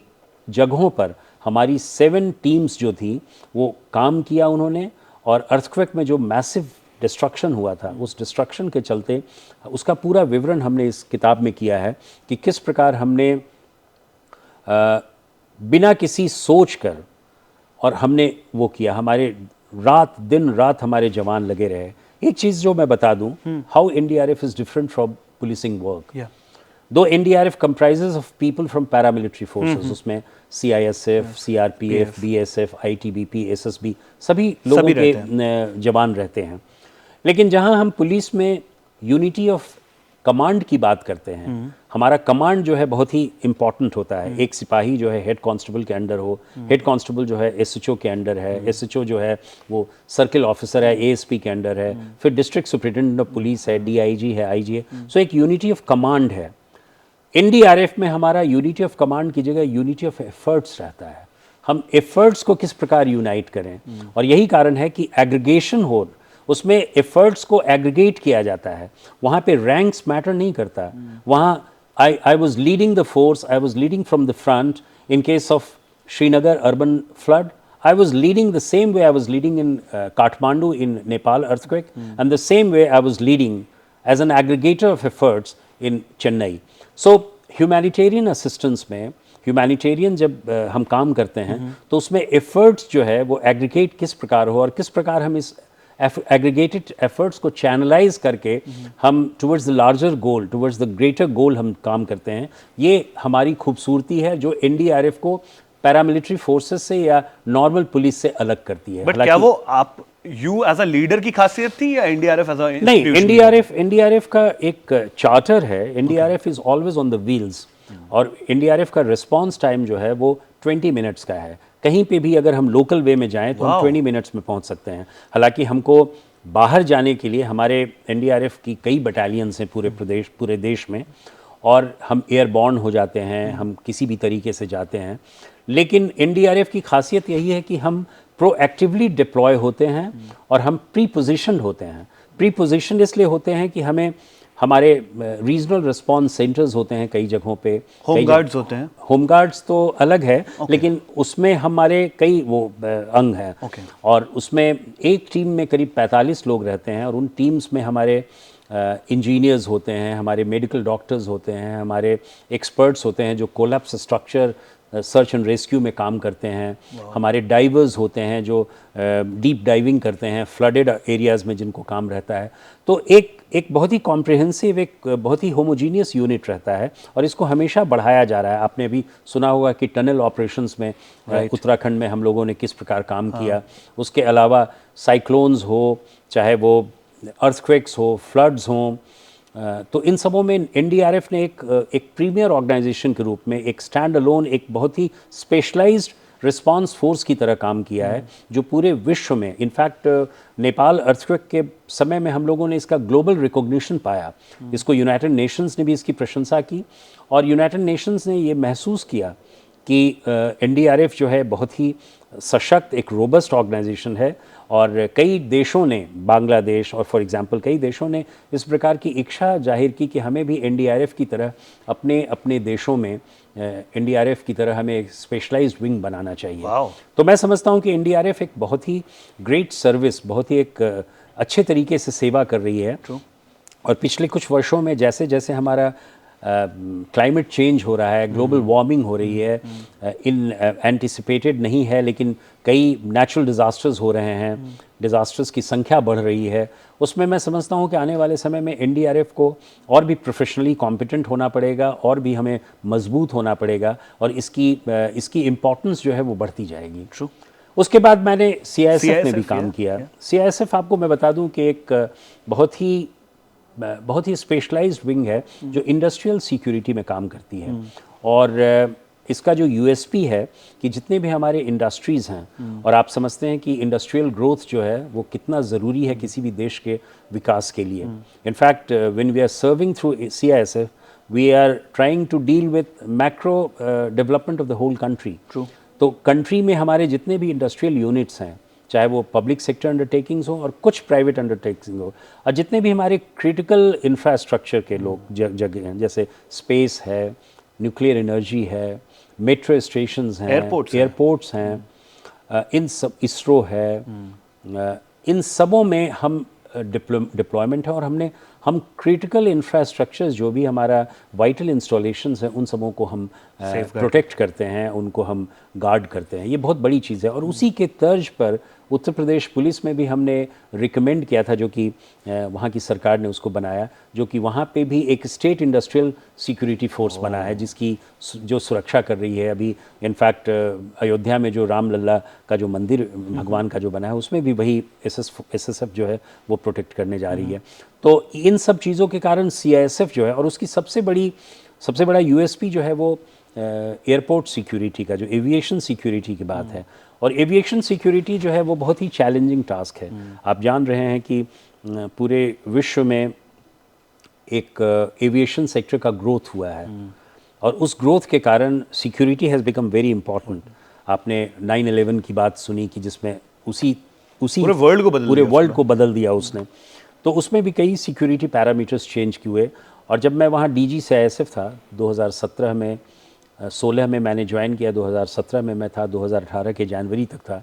[SPEAKER 1] जगहों पर हमारी 7 टीम्स जो थी वो काम किया उन्होंने। और अर्थक्वेक में जो मैसिव डिस्ट्रक्शन हुआ था, उस डिस्ट्रक्शन के चलते उसका पूरा विवरण हमने इस किताब में किया है कि किस प्रकार हमने बिना किसी सोच कर और हमने वो किया। हमारे दिन रात हमारे जवान लगे रहे। एक चीज़ जो मैं बता दूं, how NDRF is different from policing work. दो NDRF comprises of people from paramilitary forces, उसमें CISF, CRPF, BSF, ITBP, SSB, सभी लोगों के जवान रहते हैं। लेकिन जहां हम पुलिस में यूनिटी ऑफ कमांड की बात करते हैं, हमारा कमांड जो है बहुत ही इंपॉर्टेंट होता है। एक सिपाही जो है हेड कांस्टेबल के अंडर हो, हेड कांस्टेबल जो है एसएचओ के अंडर है, एसएचओ जो है वो सर्किल ऑफिसर है, एएसपी के अंडर है, फिर डिस्ट्रिक्ट सुपरिटेंडेंट ऑफ पुलिस है, डीआईजी है, आईजी है। सो एक यूनिटी ऑफ कमांड है। एनडीआरएफ में हमारा यूनिटी ऑफ कमांड की जगह यूनिटी ऑफ एफर्ट्स रहता है। हम एफर्ट्स को किस प्रकार यूनाइट करें, और यही कारण है कि एग्रीगेशन हो, उसमें एफर्ट्स को एग्रीगेट किया जाता है। वहाँ पे रैंक्स मैटर नहीं करता। वहाँ I was leading the force, I was leading from the front in case of Srinagar urban flood. I was leading the same way I was leading in Kathmandu in Nepal earthquake, and the same way I was leading as an aggregator of efforts in Chennai. So humanitarian assistance में humanitarian जब हम काम करते हैं तो उसमें efforts जो है वो aggregate किस प्रकार हो और किस प्रकार हम इस एग्रीगेटेड एफर्ट्स को चैनलाइज करके हम towards the larger goal, towards the greater goal हम काम करते हैं। ये हमारी खूबसूरती है जो एनडीआरएफ को पैरामिलिट्री फोर्सेस से या नॉर्मल पुलिस से अलग करती है।
[SPEAKER 2] बट क्या वो आप यू एज अ लीडर की खासियत थी या एनडीआरएफ एज अ
[SPEAKER 1] नहीं, एनडीआरएफ का एक चार्टर है। NDRF is always on the wheels, और एनडीआरएफ का रिस्पांस टाइम जो है वो 20 मिनट्स का है। कहीं पे भी अगर हम लोकल वे में जाएं तो हम 20 मिनट्स में पहुंच सकते हैं। हालांकि हमको बाहर जाने के लिए हमारे एनडीआरएफ की कई बटालियंस हैं पूरे देश में, और हम एयरबॉर्न हो जाते हैं, हम किसी भी तरीके से जाते हैं। लेकिन एनडीआरएफ की खासियत यही है कि हम प्रोएक्टिवली डिप्लॉय होते हैं और हम प्री पोजिशन्ड होते हैं। प्री पोजिशन्ड इसलिए होते हैं कि हमें हमारे रीजनल रिस्पांस सेंटर्स होते हैं कई जगहों पे,
[SPEAKER 2] होम गार्ड्स होते हैं।
[SPEAKER 1] होम गार्ड्स तो अलग है, लेकिन उसमें हमारे कई वो अंग हैं। और उसमें एक टीम में करीब 45 लोग रहते हैं, और उन टीम्स में हमारे इंजीनियर्स होते हैं, हमारे मेडिकल डॉक्टर्स होते हैं, हमारे एक्सपर्ट्स होते हैं जो collapse structure search and rescue में काम करते हैं, हमारे डाइवर्स होते हैं जो डीप डाइविंग करते हैं फ्लडेड एरियाज़ में जिनको काम रहता है। तो एक बहुत ही कॉम्प्रिहेंसिव, एक बहुत ही होमोजीनियस यूनिट रहता है, और इसको हमेशा बढ़ाया जा रहा है। आपने भी सुना होगा कि टनल ऑपरेशंस में उत्तराखंड में हम लोगों ने किस प्रकार काम किया। उसके अलावा साइक्लोन्स हो, चाहे वो अर्थक्वेक्स हो, फ्लड्स हों, तो इन सबों में एनडीआरएफ ने एक प्रीमियर ऑर्गेनाइजेशन के रूप में, एक स्टैंड अलोन, एक बहुत ही स्पेशलाइज्ड रिस्पांस फोर्स की तरह काम किया है, जो पूरे विश्व में, इनफैक्ट नेपाल अर्थक्वेक के समय में हम लोगों ने इसका ग्लोबल रिकॉग्निशन पाया। इसको यूनाइटेड नेशंस ने भी इसकी प्रशंसा की, और यूनाइटेड नेशंस ने ये महसूस किया कि एनडीआरएफ जो है बहुत ही सशक्त, एक रोबस्ट ऑर्गेनाइजेशन है। और कई देशों ने, बांग्लादेश और फॉर एग्जांपल कई देशों ने इस प्रकार की इच्छा जाहिर की कि हमें भी एनडीआरएफ की तरह अपने अपने देशों में एनडीआरएफ की तरह हमें एक स्पेशलाइज्ड विंग बनाना चाहिए। तो मैं समझता हूं कि एनडीआरएफ एक बहुत ही ग्रेट सर्विस, बहुत ही एक अच्छे तरीके से सेवा कर रही है। और पिछले कुछ वर्षों में जैसे जैसे हमारा क्लाइमेट चेंज हो रहा है, ग्लोबल वार्मिंग हो रही है, इन एंटिसिपेटेड नहीं है, लेकिन कई नेचुरल डिज़ास्टर्स हो रहे हैं, डिज़ास्टर्स की संख्या बढ़ रही है, उसमें मैं समझता हूँ कि आने वाले समय में एनडीआरएफ को और भी प्रोफेशनली कॉम्पिटेंट होना पड़ेगा, और भी हमें मजबूत होना पड़ेगा, और इसकी इम्पोर्टेंस जो है वो बढ़ती जाएगी। उसके बाद मैंने सीआईएसएफ में भी काम किया। सीआईएसएफ आपको मैं बता दूं कि एक बहुत ही स्पेशलाइज्ड विंग है जो इंडस्ट्रियल सिक्योरिटी में काम करती है। और इसका जो यूएसपी है कि जितने भी हमारे इंडस्ट्रीज़ हैं, और आप समझते हैं कि इंडस्ट्रियल ग्रोथ जो है वो कितना ज़रूरी है किसी भी देश के विकास के लिए। In fact when we are serving through CISF, we are trying to deal with macro development of the whole country. तो कंट्री में हमारे जितने भी इंडस्ट्रियल यूनिट्स हैं, चाहे वो पब्लिक सेक्टर अंडरटेकिंग्स हो और कुछ प्राइवेट अंडरटेकिंग हो, और जितने भी हमारे क्रिटिकल इंफ्रास्ट्रक्चर के लोग जगह हैं, जैसे स्पेस है, न्यूक्लियर एनर्जी है, मेट्रो स्टेशंस हैं, एयरपोर्ट्स हैं, इन सब, इसरो है, इन सबों में हम डिप्लॉयमेंट है। और हम क्रिटिकल इंफ्रास्ट्रक्चर्स जो भी हमारा वाइटल इंस्टॉलेशंस हैं, उन सबों को हम प्रोटेक्ट करते हैं, उनको हम गार्ड करते हैं। ये बहुत बड़ी चीज़ है। और उसी के तर्ज पर, उत्तर प्रदेश पुलिस में भी हमने रिकमेंड किया था, जो कि वहाँ की सरकार ने उसको बनाया, जो कि वहाँ पे भी एक स्टेट इंडस्ट्रियल सिक्योरिटी फोर्स बना है, जिसकी जो सुरक्षा कर रही है। अभी इनफैक्ट अयोध्या में जो रामलला का जो मंदिर भगवान का जो बना है, उसमें भी वही एसएसएफ जो है वो प्रोटेक्ट करने जा रही है। तो इन सब चीज़ों के कारण सीआईएसएफ जो है, और उसकी सबसे बड़ा यूएसपी जो है वो एयरपोर्ट सिक्योरिटी का, जो एविएशन सिक्योरिटी की बात है। और एविएशन सिक्योरिटी जो है वो बहुत ही चैलेंजिंग टास्क है। आप जान रहे हैं कि पूरे विश्व में एक एविएशन सेक्टर का ग्रोथ हुआ है, और उस ग्रोथ के कारण security has become very important. आपने 9/11 की बात सुनी कि जिसमें उसी
[SPEAKER 2] पूरे वर्ल्ड
[SPEAKER 1] को बदल दिया उसने। तो उसमें भी कई सिक्योरिटी पैरामीटर्स चेंज हुए। और जब मैं वहाँ डीजी सीआईएसएफ था 2017 में, 16 में मैंने ज्वाइन किया, 2017 में मैं था, 2018 के जनवरी तक था।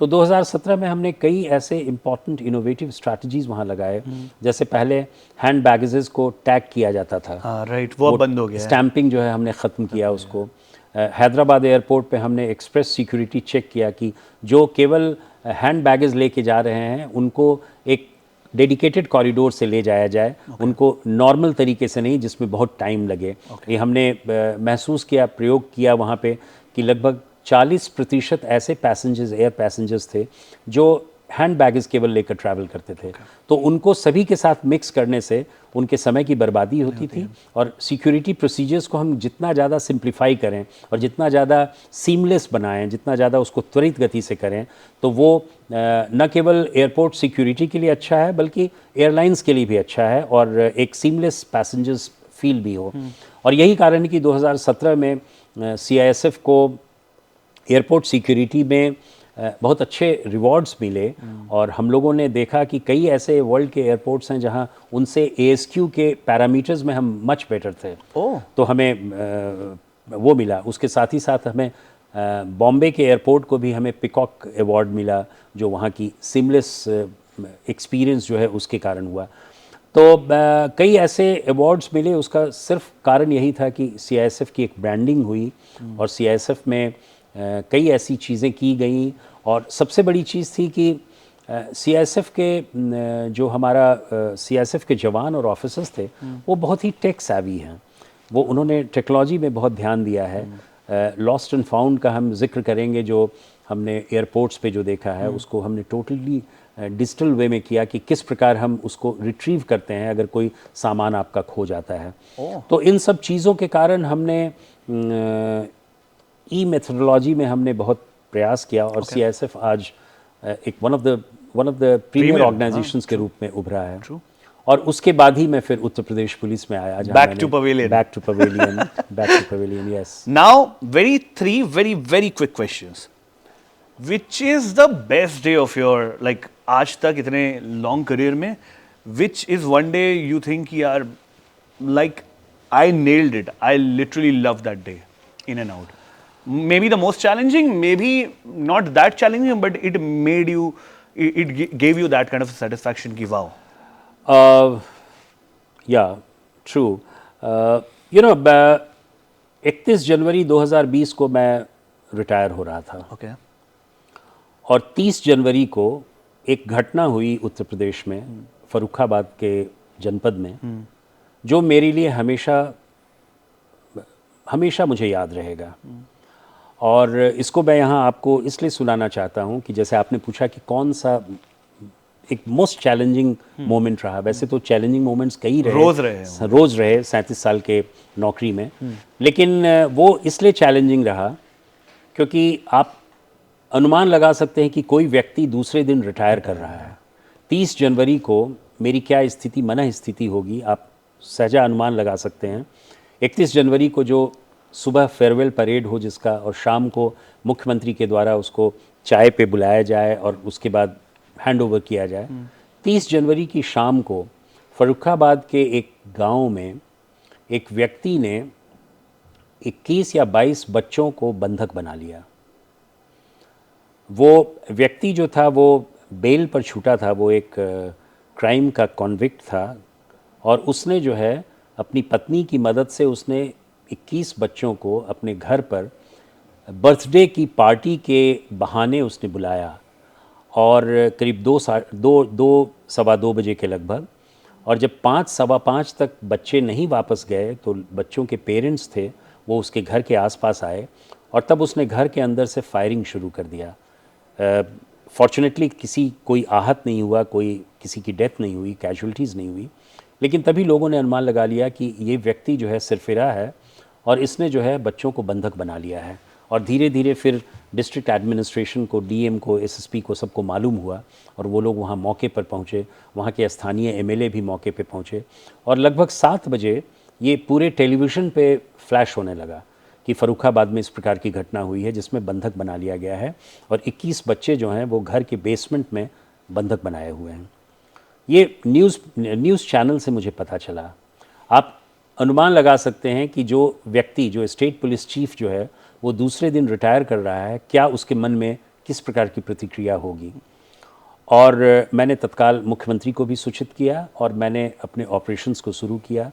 [SPEAKER 1] तो 2017 में हमने कई ऐसे इम्पॉर्टेंट इनोवेटिव स्ट्रैटेजीज़ वहाँ लगाए। जैसे पहले हैंड बैगेजेस को टैग किया जाता था,
[SPEAKER 2] राइट, वो बंद हो गया।
[SPEAKER 1] स्टैंपिंग जो है हमने ख़त्म किया उसको। हैदराबाद एयरपोर्ट पे हमने एक्सप्रेस सिक्योरिटी चेक किया कि जो केवल हैंड बैगेज लेके जा रहे हैं उनको एक डेडिकेटेड कॉरिडोर से ले जाया जाए, उनको नॉर्मल तरीके से नहीं जिसमें बहुत टाइम लगे। ये हमने महसूस किया, प्रयोग किया वहाँ पे कि लगभग 40% ऐसे पैसेंजर्स, एयर पैसेंजर्स थे जो हैंड बैगेज केवल लेकर ट्रैवल करते थे। तो उनको सभी के साथ मिक्स करने से उनके समय की बर्बादी होती थी। और सिक्योरिटी प्रोसीजर्स को हम जितना ज़्यादा सिंप्लीफाई करें और जितना ज़्यादा सीमलेस बनाएं, जितना ज़्यादा उसको त्वरित गति से करें, तो वो न केवल एयरपोर्ट सिक्योरिटी के लिए अच्छा है बल्कि एयरलाइंस के लिए भी अच्छा है, और एक सीमलेस पैसेंजर्स फील भी हो। और यही कारण है कि 2017 में सीआईएसएफ को एयरपोर्ट सिक्योरिटी में बहुत अच्छे रिवॉर्ड्स मिले। और हम लोगों ने देखा कि कई ऐसे वर्ल्ड के एयरपोर्ट्स हैं जहां उनसे एएसक्यू के पैरामीटर्स में हम मच बेटर थे। तो हमें वो मिला। उसके साथ ही साथ हमें बॉम्बे के एयरपोर्ट को भी हमें पिकॉक अवार्ड मिला, जो वहाँ की सिमलेस एक्सपीरियंस जो है उसके कारण हुआ। तो कई ऐसे अवार्ड्स मिले। उसका सिर्फ कारण यही था कि सीआईएसएफ की एक ब्रांडिंग हुई और सीआईएसएफ में कई ऐसी चीज़ें की गई। और सबसे बड़ी चीज़ थी कि सीआईएसएफ के जो हमारा सीआईएसएफ के जवान और ऑफिसर्स थे वो बहुत ही टेक savvy हैं। वो उन्होंने टेक्नोलॉजी में बहुत ध्यान दिया है। लॉस्ट एंड फाउंड का हम जिक्र करेंगे, जो हमने एयरपोर्ट्स पे जो देखा है उसको हमने टोटली डिजिटल वे में किया कि किस प्रकार हम उसको रिट्रीव करते हैं अगर कोई सामान आपका खो जाता है। तो इन सब चीज़ों के कारण हमने मेथोडोलॉजी में हमने बहुत प्रयास किया। और सीआईएसएफ आज एक one of the premier organisations के रूप में उभरा है। और उसके बाद ही मैं फिर उत्तर प्रदेश पुलिस में आया।
[SPEAKER 2] Back to
[SPEAKER 1] pavilion, yes.
[SPEAKER 2] Now three very quick questions. Which is the best day of your, like, आज तक इतने लॉन्ग करियर में, which is one day you think यार, like, I nailed it, I literally love that day in and out? Maybe the most challenging, maybe not that challenging, but it made you, it gave you that kind of satisfaction कि wow.
[SPEAKER 1] Yeah, true. You know, 31 जनवरी 2020 को मैं retire हो रहा था।
[SPEAKER 2] Okay.
[SPEAKER 1] और 30 जनवरी को एक घटना हुई उत्तर प्रदेश में, फर्रुखाबाद के जनपद में, जो मेरे लिए हमेशा मुझे याद रहेगा। और इसको मैं यहाँ आपको इसलिए सुनाना चाहता हूँ कि जैसे आपने पूछा कि कौन सा एक मोस्ट चैलेंजिंग मोमेंट रहा। वैसे तो चैलेंजिंग मोमेंट्स कई रहे, रोज़ रहे 37 साल के नौकरी में। लेकिन वो इसलिए चैलेंजिंग रहा क्योंकि आप अनुमान लगा सकते हैं कि कोई व्यक्ति दूसरे दिन रिटायर कर रहा है। 30 जनवरी को मेरी क्या स्थिति, मन स्थिति होगी, आप सहजा अनुमान लगा सकते हैं। 31 जनवरी को जो सुबह फेयरवेल परेड हो जिसका, और शाम को मुख्यमंत्री के द्वारा उसको चाय पे बुलाया जाए और उसके बाद हैंड ओवर किया जाए। 30 जनवरी की शाम को फर्रुखाबाद के एक गांव में एक व्यक्ति ने 21 या 22 बच्चों को बंधक बना लिया। वो व्यक्ति जो था वो बेल पर छूटा था, वो एक क्राइम का कॉन्विक्ट था। और उसने जो है अपनी पत्नी की मदद से उसने 21 बच्चों को अपने घर पर बर्थडे की पार्टी के बहाने उसने बुलाया। और करीब दो सवा दो बजे के लगभग। और जब 5 सवा 5 तक बच्चे नहीं वापस गए तो बच्चों के पेरेंट्स थे वो उसके घर के आसपास आए और तब उसने घर के अंदर से फायरिंग शुरू कर दिया। फॉर्चुनेटली कोई आहत नहीं हुआ, किसी की डेथ नहीं हुई, कैजुअल्टीज़ नहीं हुई, लेकिन तभी लोगों ने अनुमान लगा लिया कि ये व्यक्ति जो है सिरफिरा है और इसने जो है बच्चों को बंधक बना लिया है। और धीरे धीरे फिर डिस्ट्रिक्ट एडमिनिस्ट्रेशन को, डीएम को, एसएसपी को, सबको मालूम हुआ और वो लोग वहाँ मौके पर पहुँचे। वहाँ के स्थानीय एमएलए भी मौके पे पहुँचे और लगभग 7 बजे ये पूरे टेलीविज़न पे फ्लैश होने लगा कि फ़र्रुखाबाद में इस प्रकार की घटना हुई है जिसमें बंधक बना लिया गया है और 21 बच्चे जो हैं वो घर के बेसमेंट में बंधक बनाए हुए हैं। ये न्यूज़ चैनल से मुझे पता चला। आप अनुमान लगा सकते हैं कि जो व्यक्ति, जो स्टेट पुलिस चीफ जो है वो दूसरे दिन रिटायर कर रहा है, क्या उसके मन में किस प्रकार की प्रतिक्रिया होगी। और मैंने तत्काल मुख्यमंत्री को भी सूचित किया और मैंने अपने ऑपरेशंस को शुरू किया।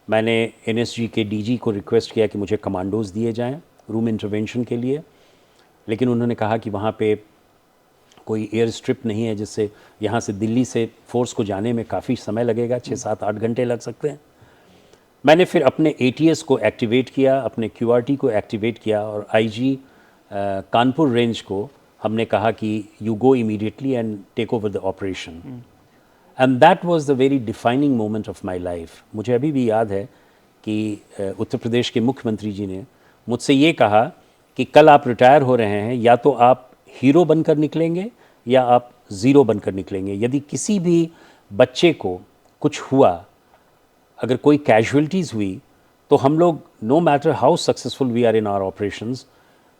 [SPEAKER 1] मैंने एनएसजी के डीजी को रिक्वेस्ट किया कि मुझे कमांडोज़ दिए जाएं रूम इंटरवेंशन के लिए, लेकिन उन्होंने कहा कि वहाँ पे कोई एयर स्ट्रिप नहीं है जिससे यहाँ से दिल्ली से फोर्स को जाने में काफ़ी समय लगेगा, 6, 7, 8 घंटे लग सकते हैं। मैंने फिर अपने एटीएस को एक्टिवेट किया, अपने क्यूआरटी को एक्टिवेट किया और आईजी कानपुर रेंज को हमने कहा कि you go immediately and take over the operation. And that was the very defining moment of my life. मुझे अभी भी याद है कि उत्तर प्रदेश के मुख्यमंत्री जी ने मुझसे ये कहा कि कल आप रिटायर हो रहे हैं, या तो आप हीरो बनकर निकलेंगे या आप ज़ीरो बनकर निकलेंगे। यदि किसी भी बच्चे को कुछ हुआ, अगर कोई कैजुअल्टीज़ हुई, तो हम लोग, no matter how successful we are in our operations,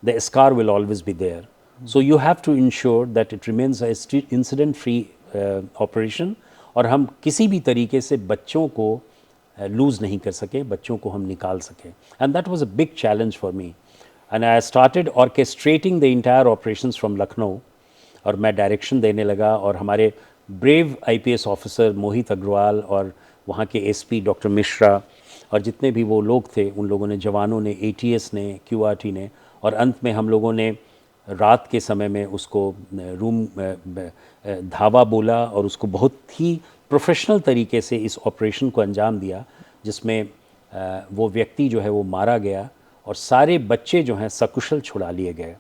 [SPEAKER 1] the scar will always be there. So you have to ensure that it remains a incident free operation और हम किसी भी तरीके से बच्चों को लूज़ नहीं कर सके, बच्चों को हम निकाल सकें। And that was a big challenge for me and I started orchestrating the entire operations from Lucknow. और मैं डायरेक्शन देने लगा और हमारे brave IPS officer Mohit Agrawal और वहाँ के एसपी डॉक्टर मिश्रा और जितने भी वो लोग थे, उन लोगों ने, जवानों ने, एटीएस ने, क्यूआरटी ने, और अंत में हम लोगों ने रात के समय में उसको रूम धावा बोला और उसको बहुत ही प्रोफेशनल तरीके से इस ऑपरेशन को अंजाम दिया, जिसमें वो व्यक्ति जो है वो मारा गया और सारे बच्चे जो हैं सकुशल छुड़ा लिए गए।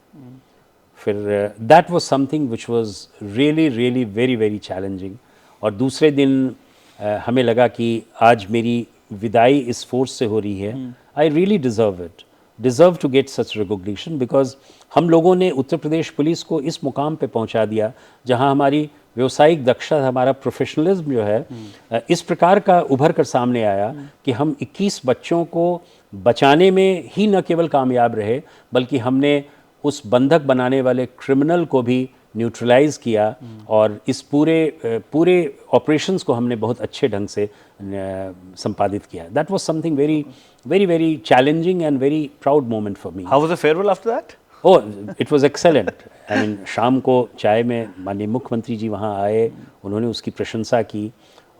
[SPEAKER 1] फिर that was something which was really really very very challenging. और दूसरे दिन हमें लगा कि आज मेरी विदाई इस फोर्स से हो रही है। I really deserve to get such recognition, because हम लोगों ने उत्तर प्रदेश पुलिस को इस मुकाम पे पहुंचा दिया जहां हमारी व्यावसायिक दक्षता, हमारा प्रोफेशनलिज्म जो है इस प्रकार का उभर कर सामने आया कि हम 21 बच्चों को बचाने में ही न केवल कामयाब रहे, बल्कि हमने उस बंधक बनाने वाले क्रिमिनल को भी न्यूट्रलाइज किया और इस पूरे ऑपरेशंस को हमने बहुत अच्छे ढंग से संपादित किया। That was something very very very challenging and very proud moment for me.
[SPEAKER 2] How was the farewell after that?
[SPEAKER 1] Oh, it was excellent. I mean, शाम को चाय में माननीय मुख्यमंत्री जी वहाँ आए, उन्होंने उसकी प्रशंसा की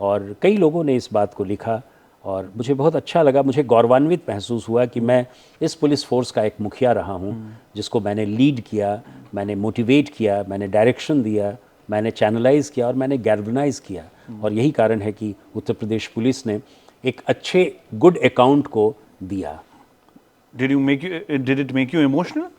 [SPEAKER 1] और कई लोगों ने इस बात को लिखा और मुझे बहुत अच्छा लगा। मुझे गौरवान्वित महसूस हुआ कि मैं इस पुलिस फोर्स का एक मुखिया रहा हूँ, जिसको मैंने लीड किया, मैंने मोटिवेट किया, मैंने डायरेक्शन दिया, मैंने चैनलाइज किया और मैंने गैल्वनाइज किया। और यही कारण है कि उत्तर प्रदेश पुलिस ने एक अच्छे गुड अकाउंट को दिया।
[SPEAKER 2] Did it make you emotional?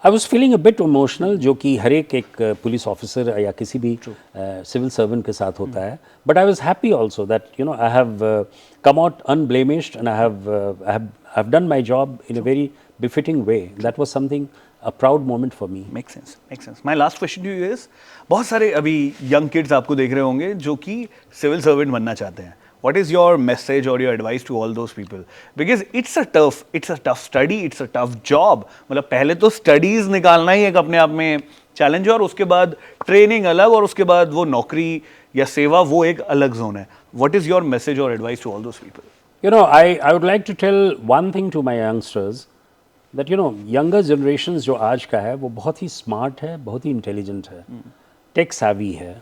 [SPEAKER 1] I was feeling a bit emotional, जो कि हर एक पुलिस ऑफिसर या किसी भी सिविल सर्वेंट के साथ होता है। But I was happy also that you know I have come out unblemished and I have done my job in a very befitting way. That was something, a proud moment for me.
[SPEAKER 2] Makes sense, makes sense. My last question to you is, बहुत सारे अभी young kids आपको देख रहे होंगे जो कि civil servant बनना चाहते हैं. What is your message or your advice to all those people? Because it's a tough study, it's a tough job. मतलब पहले तो studies निकालना ही एक अपने आप में challenge है और उसके बाद training अलग और उसके बाद वो नौकरी या सेवा वो एक अलग zone है. What is your message or advice to all those people?
[SPEAKER 1] You know, I would like to tell one thing to my youngsters, that you know, younger generations जो आज का है वो बहुत ही smart है, बहुत ही intelligent है, tech savvy है,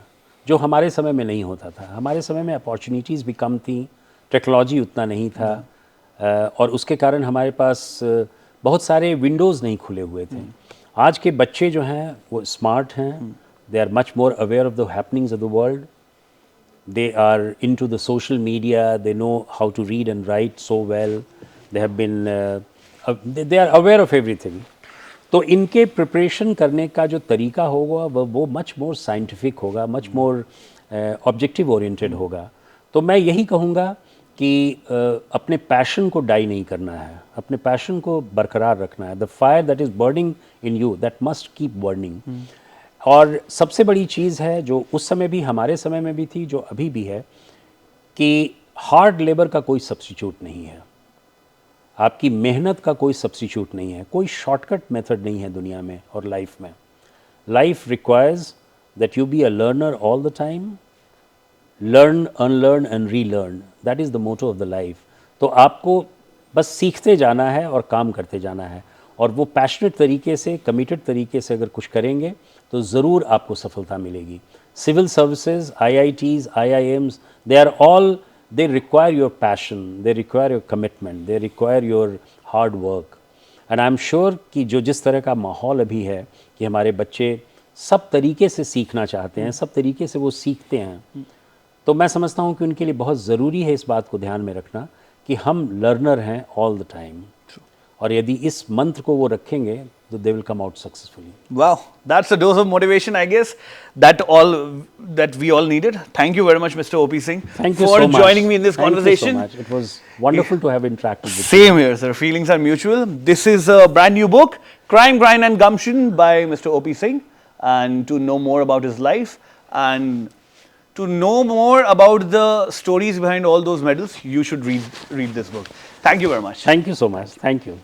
[SPEAKER 1] जो हमारे समय में नहीं होता था। हमारे समय में अपॉर्चुनिटीज़ भी कम थी, टेक्नोलॉजी उतना नहीं था और उसके कारण हमारे पास बहुत सारे विंडोज़ नहीं खुले हुए थे। आज के बच्चे जो हैं वो स्मार्ट हैं, They are much more aware of the happenings of the world. They are into the social media. They know how to read and write so well. They have been they are aware of everything. तो इनके preparation करने का जो तरीका होगा वो much more scientific होगा, much more objective oriented होगा. तो मैं यही कहूँगा कि अपने पैशन को डाई नहीं करना है, अपने पैशन को बरकरार रखना है. The fire that is burning in you that must keep burning. और सबसे बड़ी चीज़ है जो उस समय भी हमारे समय में भी थी, जो अभी भी है, कि हार्ड लेबर का कोई सब्स्टिट्यूट नहीं है. आपकी मेहनत का कोई सब्स्टिट्यूट नहीं है. कोई शॉर्टकट मेथड नहीं है दुनिया में और लाइफ में. Life requires that you be a learner all the time. Learn, unlearn and relearn, that is the motto of the life. तो आपको बस सीखते जाना है और काम करते जाना है. और वो पैशनेट तरीके से, कमिटेड तरीके से अगर कुछ करेंगे तो ज़रूर आपको सफलता मिलेगी. Civil services, IITs, IIMs, they are all, they require your passion, they require your commitment, they require your hard work. And I'm sure कि जो जिस तरह का माहौल अभी है कि हमारे बच्चे सब तरीके से सीखना चाहते हैं, सब तरीके से वो सीखते हैं, तो मैं समझता हूँ कि उनके लिए बहुत ज़रूरी है इस बात को ध्यान में रखना कि हम लर्नर हैं ऑल द टाइम. और यदि इस मंत्र को वो रखेंगे तो they will come out successfully.
[SPEAKER 2] Wow, that's a dose of motivation, I guess, that we all needed. Thank you very much, Mr. O.P. Singh,
[SPEAKER 1] Thank you
[SPEAKER 2] for
[SPEAKER 1] so much.
[SPEAKER 2] joining me in this conversation.
[SPEAKER 1] Thank you so much. It was wonderful to have interacted with you.
[SPEAKER 2] Same here, sir. Feelings are mutual. This is a brand new book, Crime, Grind and Gumption by Mr. O.P. Singh. And to know more about his life and to know more about the stories behind all those medals, you should read this book. Thank you very much.
[SPEAKER 1] Thank you so much. Thank you.